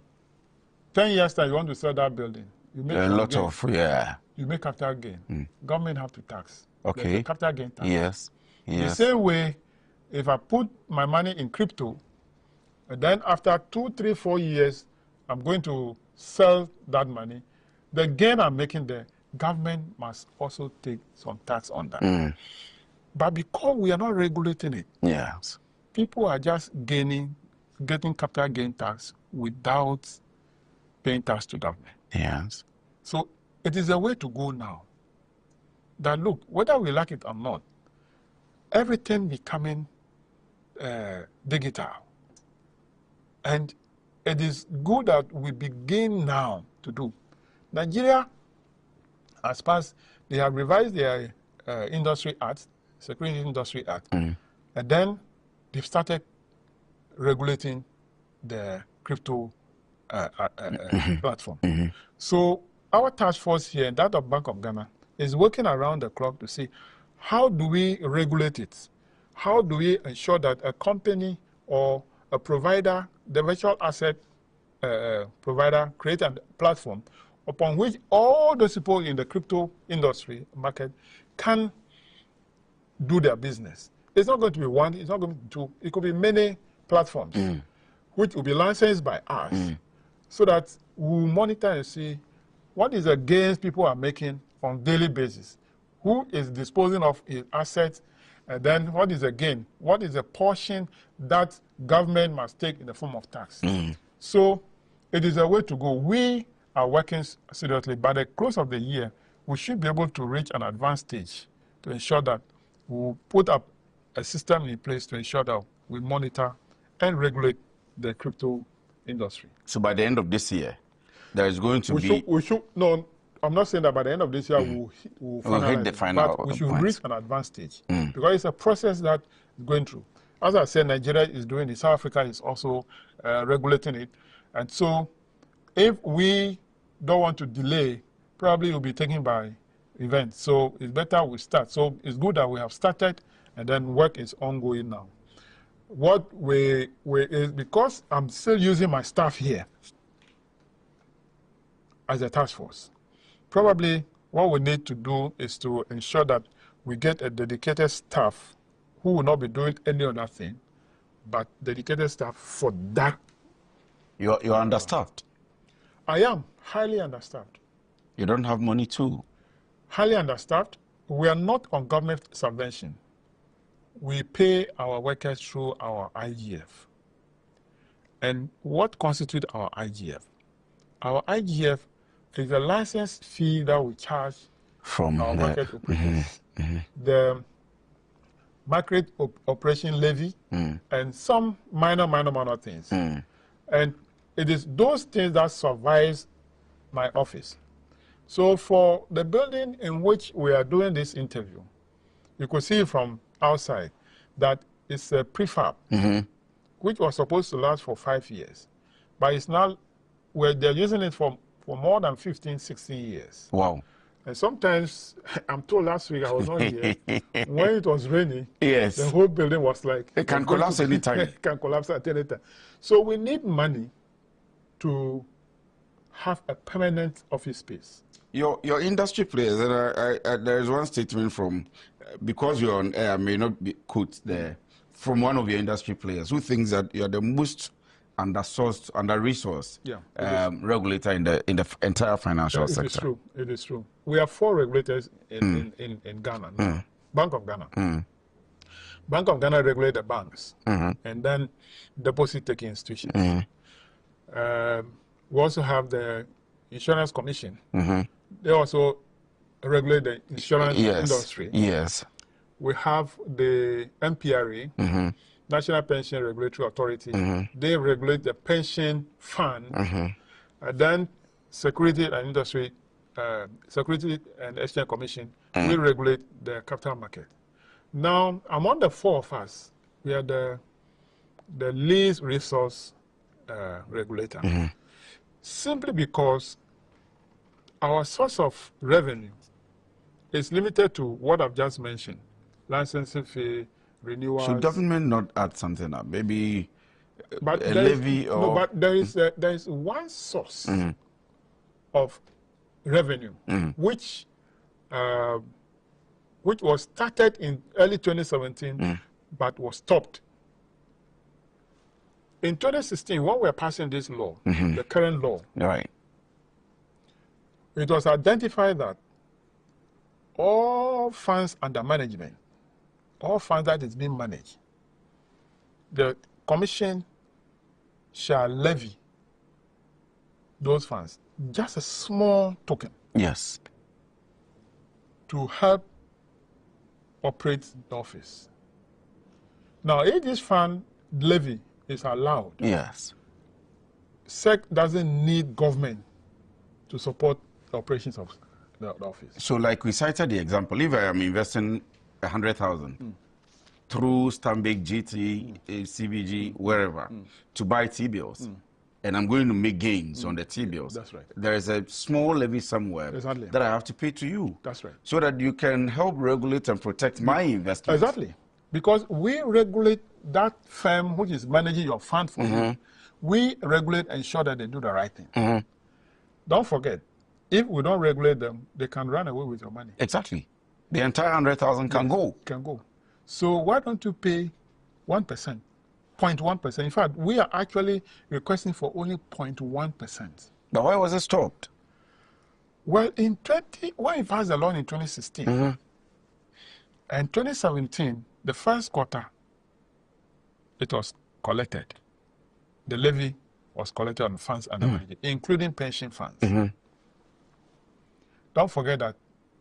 years time you want to sell that building, you make a lot gain. of, yeah. You make capital gain. Government have to tax. Okay. There's a capital gain tax. Yes. Yes. The same way, if I put my money in crypto, and then after 2, 3, 4 years, I'm going to sell that money, the gain I'm making there, government must also take some tax on that. But because we are not regulating it, yes, people are just getting capital gain tax without paying tax to government. Yes. So it is a way to go now. That look, whether we like it or not, everything becoming digital. And it is good that we begin now to do. Nigeria, as passed, they have revised their Industry Act, Security Industry Act, and then they've started regulating the crypto platform. So our task force here, and that of Bank of Ghana, is working around the clock to see how do we regulate it? How do we ensure that a company or a provider, the virtual asset provider, create a platform upon which all those people in the crypto industry market can do their business. It's not going to be one, it's not going to be two, it could be many platforms which will be licensed by us so that we'll monitor and see what is the gains people are making on a daily basis, who is disposing of his assets, and then what is the gain, what is the portion that government must take in the form of tax. So it is a way to go. We are working seriously. By the close of the year, we should be able to reach an advanced stage to ensure that we'll put up a system in place to ensure that we monitor and regulate the crypto industry. So by the end of this year, there is going to be... No, I'm not saying that by the end of this year we'll hit the final but we should point. reach an advanced stage because it's a process that is going through. As I said, Nigeria is doing it. South Africa is also regulating it. And so if we don't want to delay, probably it will be taken by events. So it's better we start. So it's good that we have started and then work is ongoing now. What we is because I'm still using my staff here as a task force. Probably what we need to do is to ensure that we get a dedicated staff who will not be doing any other thing, but dedicated staff for that. You're understaffed. I am highly understaffed. You don't have money too. Highly understaffed. We are not on government subvention. We pay our workers through our IGF. And what constitutes our IGF? Our IGF is a license fee that we charge from our market operators. The market operation levy and some minor things. And it is those things that survives my office. So for the building in which we are doing this interview, you could see from outside that it's a prefab, which was supposed to last for 5 years. But it's now, they're using it for more than 15, 16 years. Wow. And sometimes, I'm told last week I was not here, when it was raining, yes, the whole building was like... It can collapse anytime. It can collapse at any time. So we need money to have a permanent office space. Your industry players, there is one statement from, because you're on air, may not be quote there, from one of your industry players who thinks that you're the most under-sourced, under-resourced regulator in the entire financial sector. It is true. It is true. We have 4 regulators in Ghana. Bank of Ghana. Bank of Ghana regulate the banks and then deposit-taking institutions. We also have the Insurance Commission. They also regulate the insurance industry. Yes. We have the NPRA, National Pension Regulatory Authority. They regulate the pension fund. And then Security and Exchange Commission, we regulate the capital market. Now, among the 4 of us, we are the least resource regulator. Simply because our source of revenue is limited to what I've just mentioned. Licensing fee, renewals. Should government not add something up? Maybe but a levy or... No, but there is one source of revenue which was started in early 2017 but was stopped. In 2016, when we were passing this law, the current law, right, it was identified that all funds under management, all funds that is being managed, the commission shall levy those funds, just a small token. Yes. To help operate the office. Now, if this fund levy is allowed, yes, SEC doesn't need government to support the operations of the office. So, like we cited the example, if I am investing 100,000 through Stanbic, GT, CBG, wherever, to buy T-bills, and I'm going to make gains on the T-bills, that's right. There is a small levy somewhere that I have to pay to you. That's right. So that you can help regulate and protect my investment. Exactly. Because we regulate that firm which is managing your fund for you. We regulate and ensure that they do the right thing. Don't forget, if we don't regulate them, they can run away with your money. Exactly. The entire 100,000 can go. Can go. So why don't you pay 1%, 0.1%? In fact, we are actually requesting for only 0.1%. But why was it stopped? Well, when we passed the law in 2016, and 2017, the first quarter, it was collected. The levy was collected on funds under management, including pension funds. Don't forget that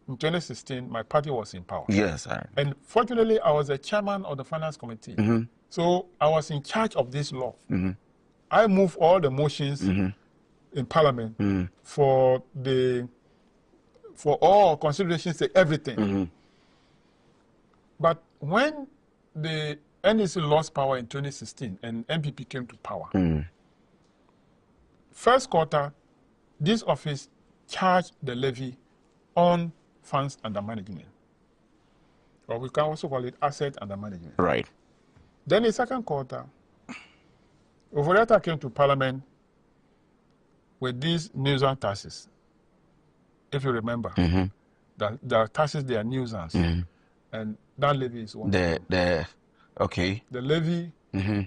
in 2016, my party was in power. Yes. And fortunately, I was the chairman of the finance committee. So I was in charge of this law. I moved all the motions in parliament for all considerations, everything. But when the NEC lost power in 2016 and MPP came to power, first quarter, this office charged the levy on funds under management. Or we can also call it asset under management. Right. Then in second quarter, Ovoreta came to parliament with these nuisance taxes. If you remember, the taxes, they are nuisance. And that levy is one. The levy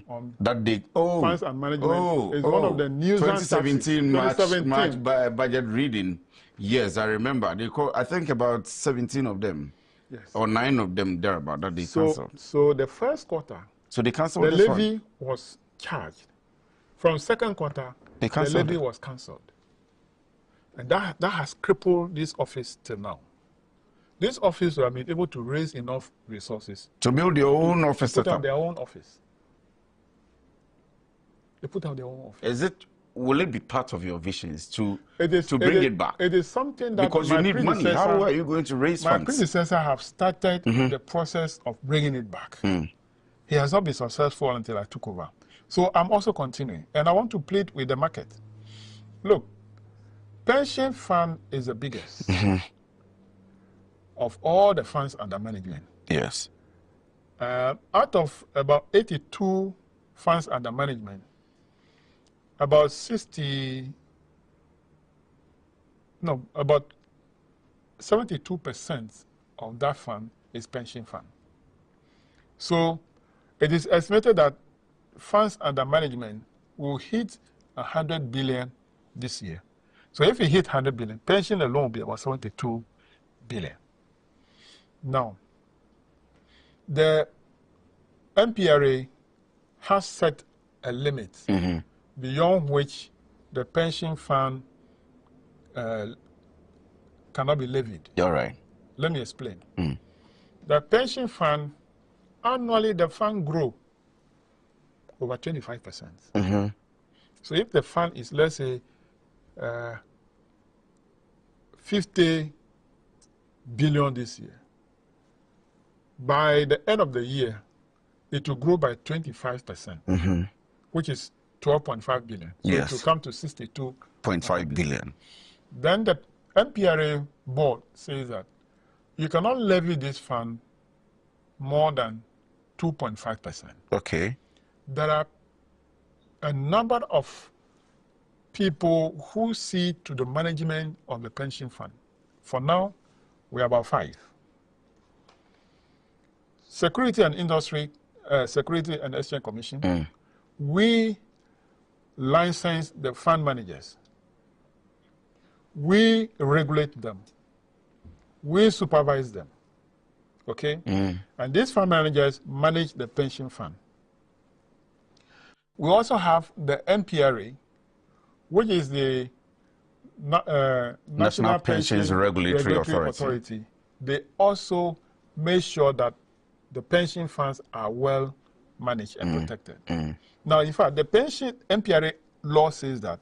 on that they funds and management is one of the nuisance 2017 taxes. March budget reading. Yes, I remember. They call, I think about 17 of them, or 9 of them thereabout that they cancelled. So the first quarter, so they cancelled the this levy one. was charged. From second quarter, the levy was cancelled, and that has crippled this office till now. This office will be able to raise enough resources to build their own office. Put up their own office. They put out their own office. Will it be part of your visions to bring it back? It is something that because you need money. How are you going to raise funds? My predecessor have started the process of bringing it back. He has not been successful until I took over. So I'm also continuing, and I want to plead with the market. Look, pension fund is the biggest of all the funds under management. Yes. Out of about 82 funds under management, about 72% of that fund is pension fund. So it is estimated that funds under management will hit 100 billion this year. So if we hit 100 billion, pension alone will be about 72 billion. Now, the MPRA has set a limit beyond which the pension fund cannot be levied. You're right. Let me explain. The pension fund, annually the fund grows over 25%. So if the fund is, let's say, 50 billion this year, by the end of the year, it will grow by 25%, which is 12.5 billion. So yes. It will come to 62.5 billion. Then the MPRA board says that you cannot levy this fund more than 2.5%. Okay. There are a number of people who see to the management of the pension fund. For now, we are about 5. Security and Exchange Commission, we license the fund managers. We regulate them. We supervise them. Okay? And these fund managers manage the pension fund. We also have the NPRA, which is the National Pensions Regulatory Authority. They also make sure that the pension funds are well managed and protected. Now, in fact, the NPRA law says that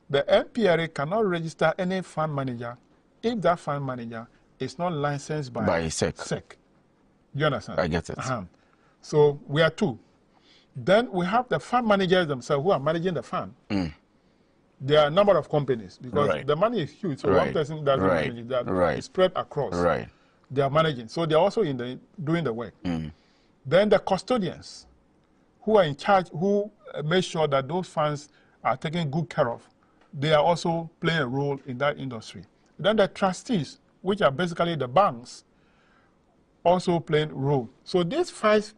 the NPRA cannot register any fund manager if that fund manager is not licensed by SEC. You understand? I get it. So we are 2. Then we have the fund managers themselves who are managing the fund. There are a number of companies because the money is huge. So one person doesn't manage that. It's spread across. They are managing. So they are also doing the work. Then the custodians who are in charge, who make sure that those funds are taken good care of, they are also playing a role in that industry. Then the trustees, which are basically the banks, also playing a role. So these 5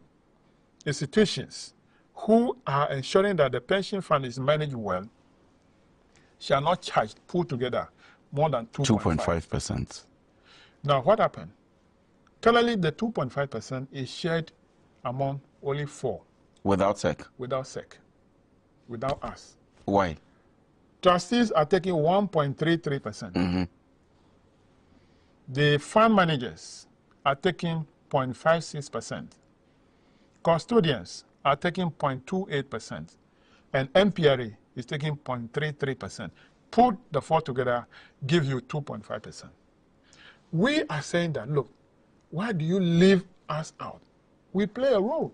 institutions who are ensuring that the pension fund is managed well shall not charge, put together, more than 2.5%. Now, what happened? Currently, the 2.5% is shared among only 4. Without SEC? Without SEC. Without us. Why? Trustees are taking 1.33%. The fund managers are taking 0.56%. Custodians are taking 0.28%. And NPRA is taking 0.33%. Put the 4 together, give you 2.5%. We are saying that, look, why do you leave us out? We play a role.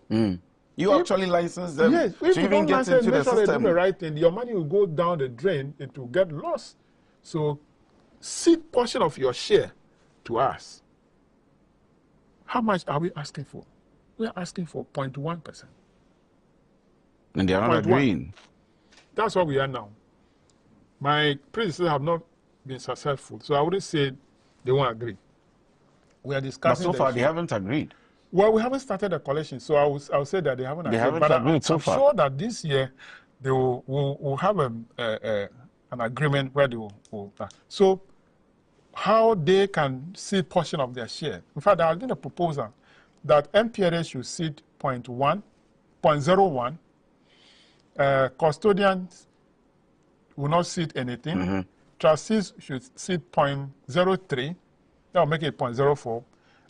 You actually license them. Yes, if so you even don't get into the do system. the right thing, your money will go down the drain, it will get lost. So, cede portion of your share to us. How much are we asking for? We are asking for 0.1%. And they are not agreeing. That's what we are now. My predecessors have not been successful, so I wouldn't say they won't agree. We are discussing. But so far, they haven't agreed. Well, we haven't started the collection, so I will say that they haven't agreed. They haven't but agreed so far. I'm sure that this year they will have an agreement where they will. So, how they can cede portion of their share? In fact, there has been a proposal that NPRA should cede 0.01. Custodians will not cede anything. Trustees should cede 0.03. That will make it 0.04.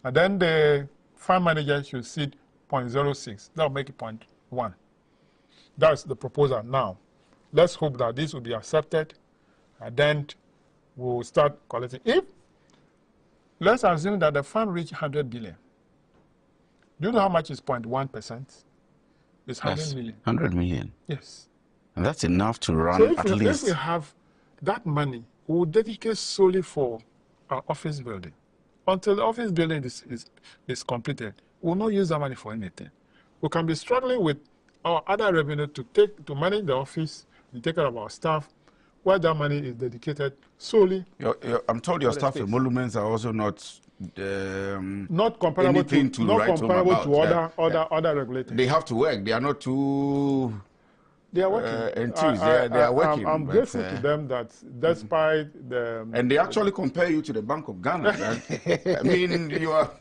And then the fund manager should cede 0.06. That will make it 0.1. That's the proposal now. Let's hope that this will be accepted, and then we'll start collecting. Let's assume that the fund reach 100 billion. Do you know how much is 0.1%? It's 100 million. 100 million. Yes. And that's enough to run so at least. If we have that money, we will dedicate solely for our office building. Until the office building is completed, we will not use that money for anything. We can be struggling with our other revenue to manage the office and take care of our staff, while that money is dedicated solely. I'm told your staff emoluments are also not comparable to other regulators. They have to work. They are not too. They are working. Enthused. They are working. I'm grateful to them that despite the and they actually compare you to the Bank of Ghana. I mean, you are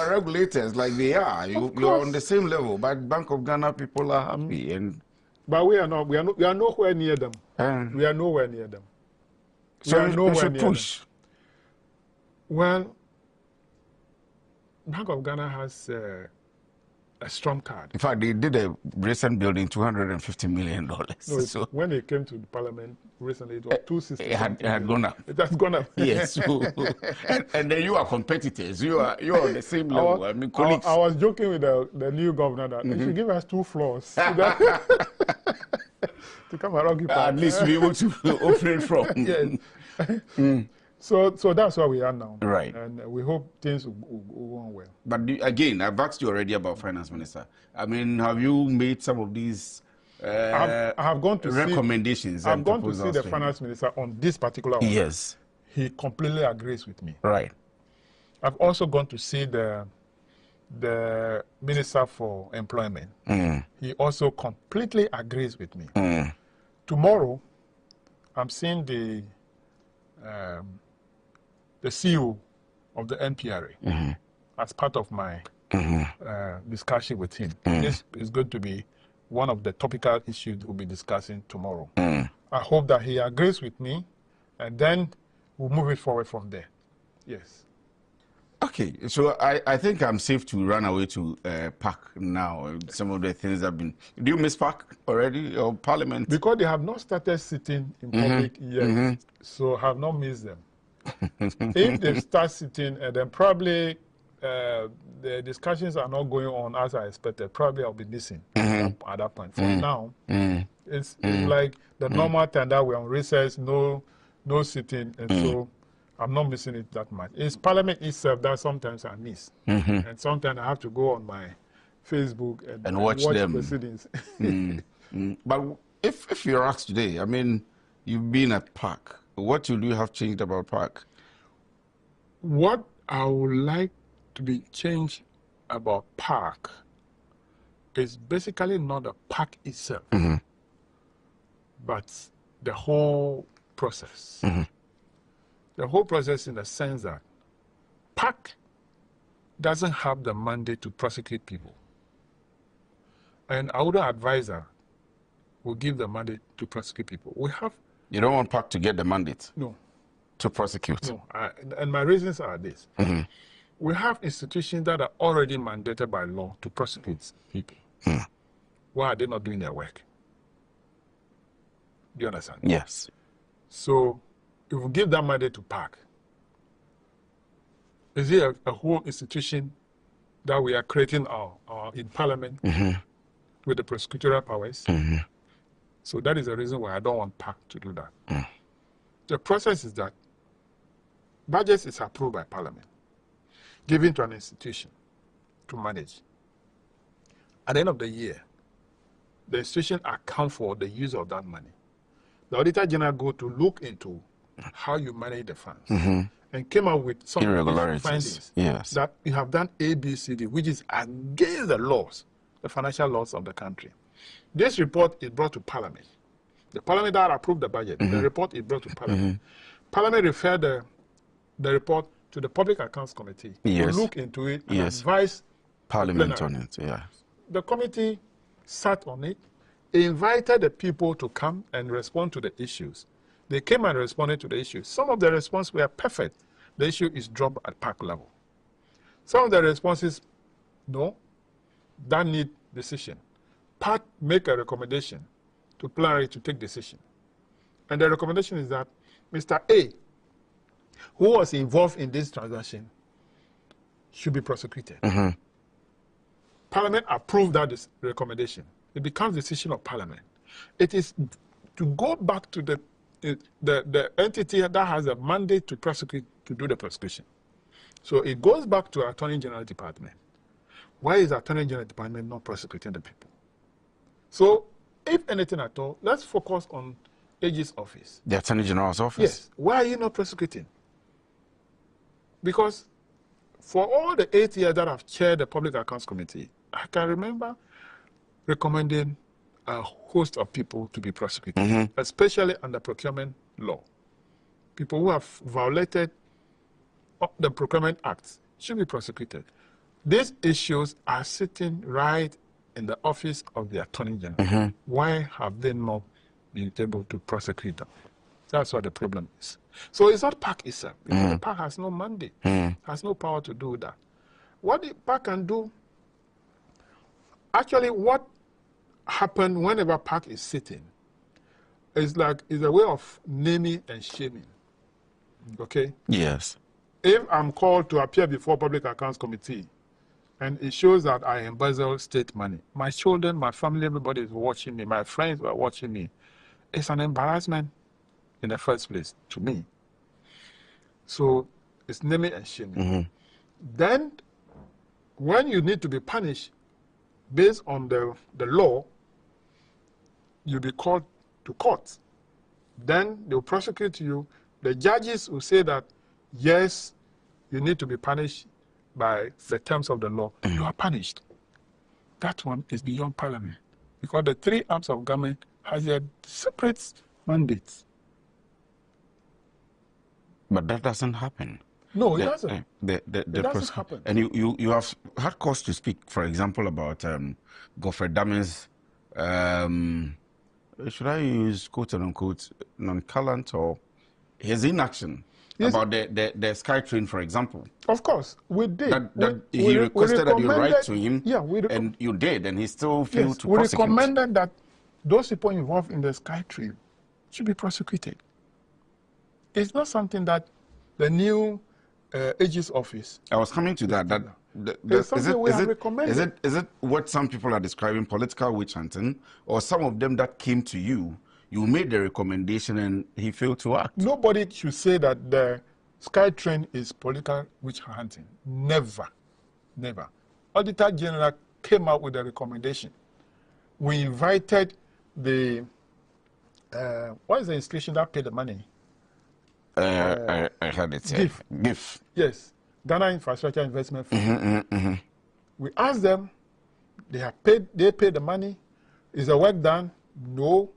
regulators like they are. You are on the same level. But Bank of Ghana people are happy But we are not. We are nowhere near them. We are nowhere near them. So we should push. Well, Bank of Ghana has a strong card. In fact, they did a recent building, $250 million. No, so when they came to the parliament recently, it was 260. It had gone up. It has gone up. Yes. So, and then you are competitors. You are on the same level. I mean, colleagues. I was joking with the new governor that if you give us 2 floors to come and occupy, at least to be able to operate from. Yes. So that's where we are now. Right. And we hope things will go on well. But again, I've asked you already about finance minister. I mean, have you made some of these I have gone to recommendations? I've gone to see the finance minister on this particular one. Yes. He completely agrees with me. Right. I've also gone to see the Minister for Employment. He also completely agrees with me. Tomorrow, I'm seeing the CEO of the NPRA as part of my discussion with him. This is going to be one of the topical issues we'll be discussing tomorrow. I hope that he agrees with me, and then we'll move it forward from there. Yes. Okay, so I think I'm safe to run away to PAC now. Some of the things have been... Do you miss PAC already, or Parliament? Because they have not started sitting in public yet, so have not missed them. If they start sitting, then probably the discussions are not going on as I expected. Probably I'll be missing at that point. For now, it's like the normal time that we're on recess, no sitting, and so I'm not missing it that much. It's Parliament itself that sometimes I miss. And sometimes I have to go on my Facebook and watch them. Proceedings. But if you're asked today, I mean, you've been at PAC. What would you have changed about PAC? What I would like to be changed about PAC is basically not the PAC itself, but the whole process. The whole process in the sense that PAC doesn't have the mandate to prosecute people. And our advisor will give the mandate to prosecute people. We have... You don't want PAC to get the mandate? No. To prosecute? No. And my reasons are this. We have institutions that are already mandated by law to prosecute people. Why are they not doing their work? Do you understand? Yes. So, if we give that mandate to PAC, is it a whole institution that we are creating in Parliament with the prosecutorial powers? So that is the reason why I don't want PAC to do that. The process is that budget is approved by Parliament, given to an institution to manage. At the end of the year, the institution accounts for the use of that money. The Auditor General go to look into how you manage the funds and came up with some findings that you have done A, B, C, D, which is against the laws, the financial laws of the country. This report is brought to Parliament. The Parliament that approved the budget, the report is brought to Parliament. Parliament referred the report to the Public Accounts Committee to look into it and advise Parliament on it. The committee sat on it, invited the people to come and respond to the issues. They came and responded to the issues. Some of the responses were perfect. The issue is dropped at PAC level. Some of the responses, no, that need decision. PAC make a recommendation to plenary to take decision. And the recommendation is that Mr. A, who was involved in this transaction, should be prosecuted. Parliament approved that recommendation. It becomes decision of Parliament. It is to go back to the entity that has a mandate to prosecute, to do the prosecution. So it goes back to our Attorney General Department. Why is the Attorney General Department not prosecuting the people? So, if anything at all, let's focus on AG's office. The Attorney General's office? Yes. Why are you not prosecuting? Because for all the 8 years that I've chaired the Public Accounts Committee, I can remember recommending a host of people to be prosecuted, especially under procurement law. People who have violated the Procurement Act should be prosecuted. These issues are sitting right in the office of the Attorney General. Why have they not been able to prosecute them? That's what the problem is. So it's not PAC itself, because the PAC has no mandate, has no power to do that. What the PAC can do, actually what happened whenever PAC is sitting is a way of naming and shaming. Okay? Yes. If I'm called to appear before Public Accounts Committee and it shows that I embezzle state money, my children, my family, everybody is watching me, my friends are watching me, it's an embarrassment in the first place to me. So it's naming and shaming. Then, when you need to be punished based on the law, you'll be called to court. Then they'll prosecute you. The judges will say that, yes, you need to be punished by the terms of the law. You are punished. That one is beyond Parliament, because the three arms of government has their separate mandates. But that doesn't happen. No, it doesn't. It doesn't happen. And you have had cause to speak, for example, about Godfrey Dame's, should I use quote unquote nonchalant or his inaction about the SkyTrain, for example? Of course, we did. He requested that you write to him, and you did, and he still failed to prosecute. We recommended that those people involved in the SkyTrain should be prosecuted. It's not something that the new AG's office. I was coming to that. Is it what some people are describing, political witch hunting, or some of them that came to you, you made the recommendation and he failed to act? Nobody should say that the SkyTrain is political witch hunting. Never. Never. Auditor General came out with a recommendation. We invited the, what is the institution that paid the money? I heard it. GIF. Yes. Ghana Infrastructure Investment Fund. We asked them, they paid the money. Is the work done? No.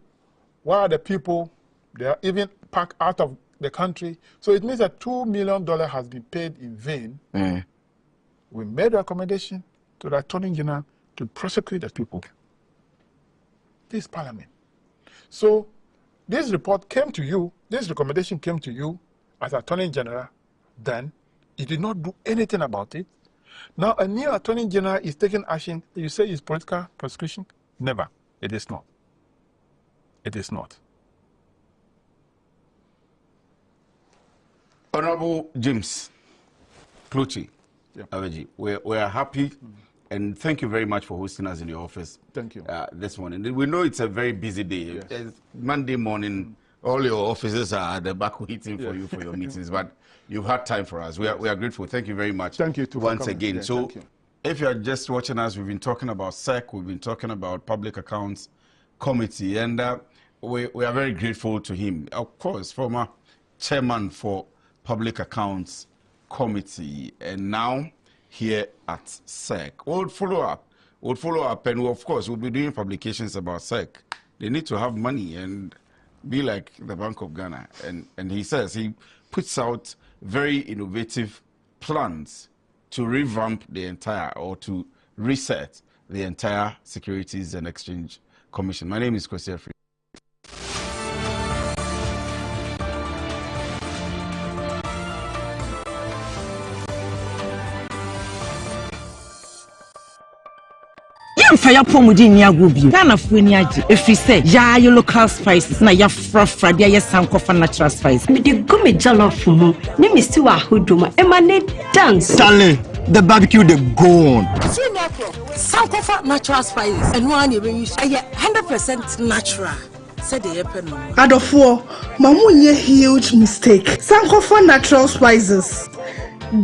Why are the people, they are even packed out of the country? So it means that $2 million has been paid in vain. We made a recommendation to the Attorney General to prosecute the people. This is Parliament. So this report came to you, this recommendation came to you as Attorney General, then you did not do anything about it. Now a new Attorney General is taking action. You say it's political prosecution? Never. It is not. It is not. Honorable James Kluchi, Aveji, we are happy and thank you very much for hosting us in your office. Thank you. This morning. We know it's a very busy day. Yes. Monday morning, all your offices are at the back waiting for you for your meetings, but you've had time for us. We are grateful. Thank you very much. Thank you too once again. Yeah, so if you are just watching us, we've been talking about SEC, we've been talking about Public Accounts Committee, and we are very grateful to him. Of course, former chairman for Public Accounts Committee, and now here at SEC. We'll follow up, and of course, we'll be doing publications about SEC. They need to have money and be like the Bank of Ghana. And he says he puts out very innovative plans to revamp the entire, or to reset the entire Securities and Exchange Commission. My name is Kwesi Afri. Fire pomudi ni agobi Ghana fu ni age efi say ya your local spices na ya frafra dia ya sankofa natural spice me dey go me jollof mu ni me still ahodoma e ma ne dance Stanley the barbecue dey go on sankofa natural spices and one you use 100% natural said the happen Adofo mamunye huge mistake sankofa natural spices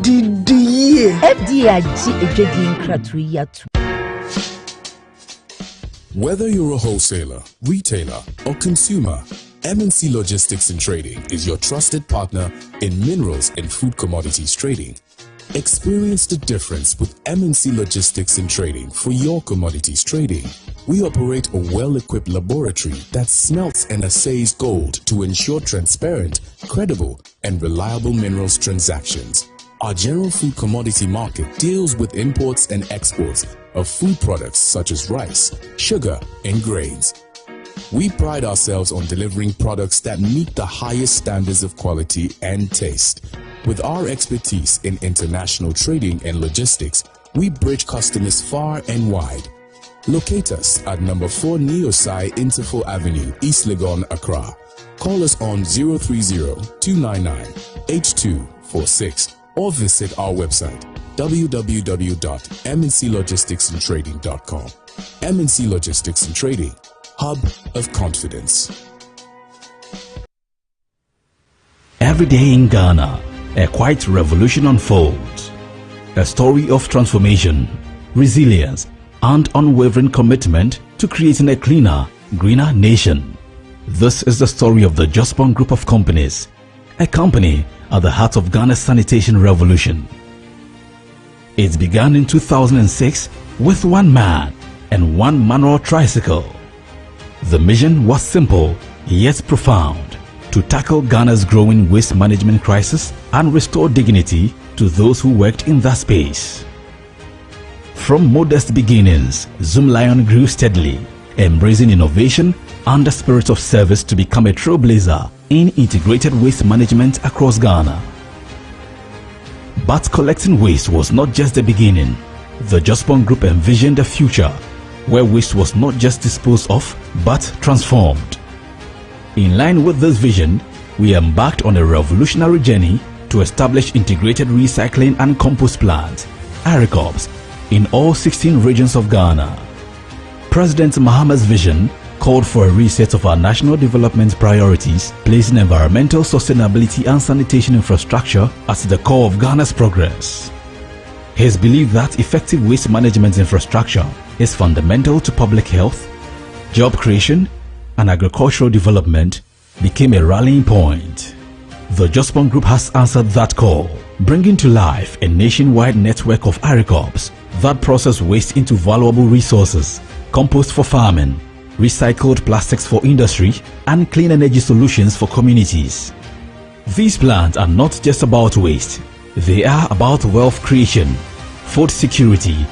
the FDA ejedi nkratu yatu. Whether you're a wholesaler, retailer, or consumer, MNC Logistics and Trading is your trusted partner in minerals and food commodities trading. Experience the difference with MNC Logistics and Trading for your commodities trading. We operate a well-equipped laboratory that smelts and assays gold to ensure transparent, credible, and reliable minerals transactions. Our general food commodity market deals with imports and exports of food products such as rice, sugar, and grains. We pride ourselves on delivering products that meet the highest standards of quality and taste. With our expertise in international trading and logistics, we bridge customers far and wide. Locate us at number 4 Neosai Interfo Avenue, East Legon, Accra. Call us on 030-299-8246 or visit our website www.mnclogisticsandtrading.com. MNC Logistics and Trading, hub of confidence. Every day in Ghana, a quiet revolution unfolds. A story of transformation, resilience, and unwavering commitment to creating a cleaner, greener nation. This is the story of the Diaspora Group of Companies, a company at the heart of Ghana's sanitation revolution. It began in 2006 with one man and one manual tricycle. The mission was simple yet profound: to tackle Ghana's growing waste management crisis and restore dignity to those who worked in that space. From modest beginnings, Zoomlion grew steadily, embracing innovation and the spirit of service to become a trailblazer in integrated waste management across Ghana. But collecting waste was not just the beginning. The Diaspora Group envisioned a future where waste was not just disposed of but transformed. In line with this vision, we embarked on a revolutionary journey to establish integrated recycling and compost plants, ECOWAS, in all 16 regions of Ghana. President Mahama's vision called for a reset of our national development priorities, placing environmental sustainability and sanitation infrastructure at the core of Ghana's progress. His belief that effective waste management infrastructure is fundamental to public health, job creation, and agricultural development became a rallying point. The Diaspora Group has answered that call, bringing to life a nationwide network of ECOWAS that process waste into valuable resources, compost for farming, recycled plastics for industry, and clean energy solutions for communities. These plans are not just about waste, they are about wealth creation, food security,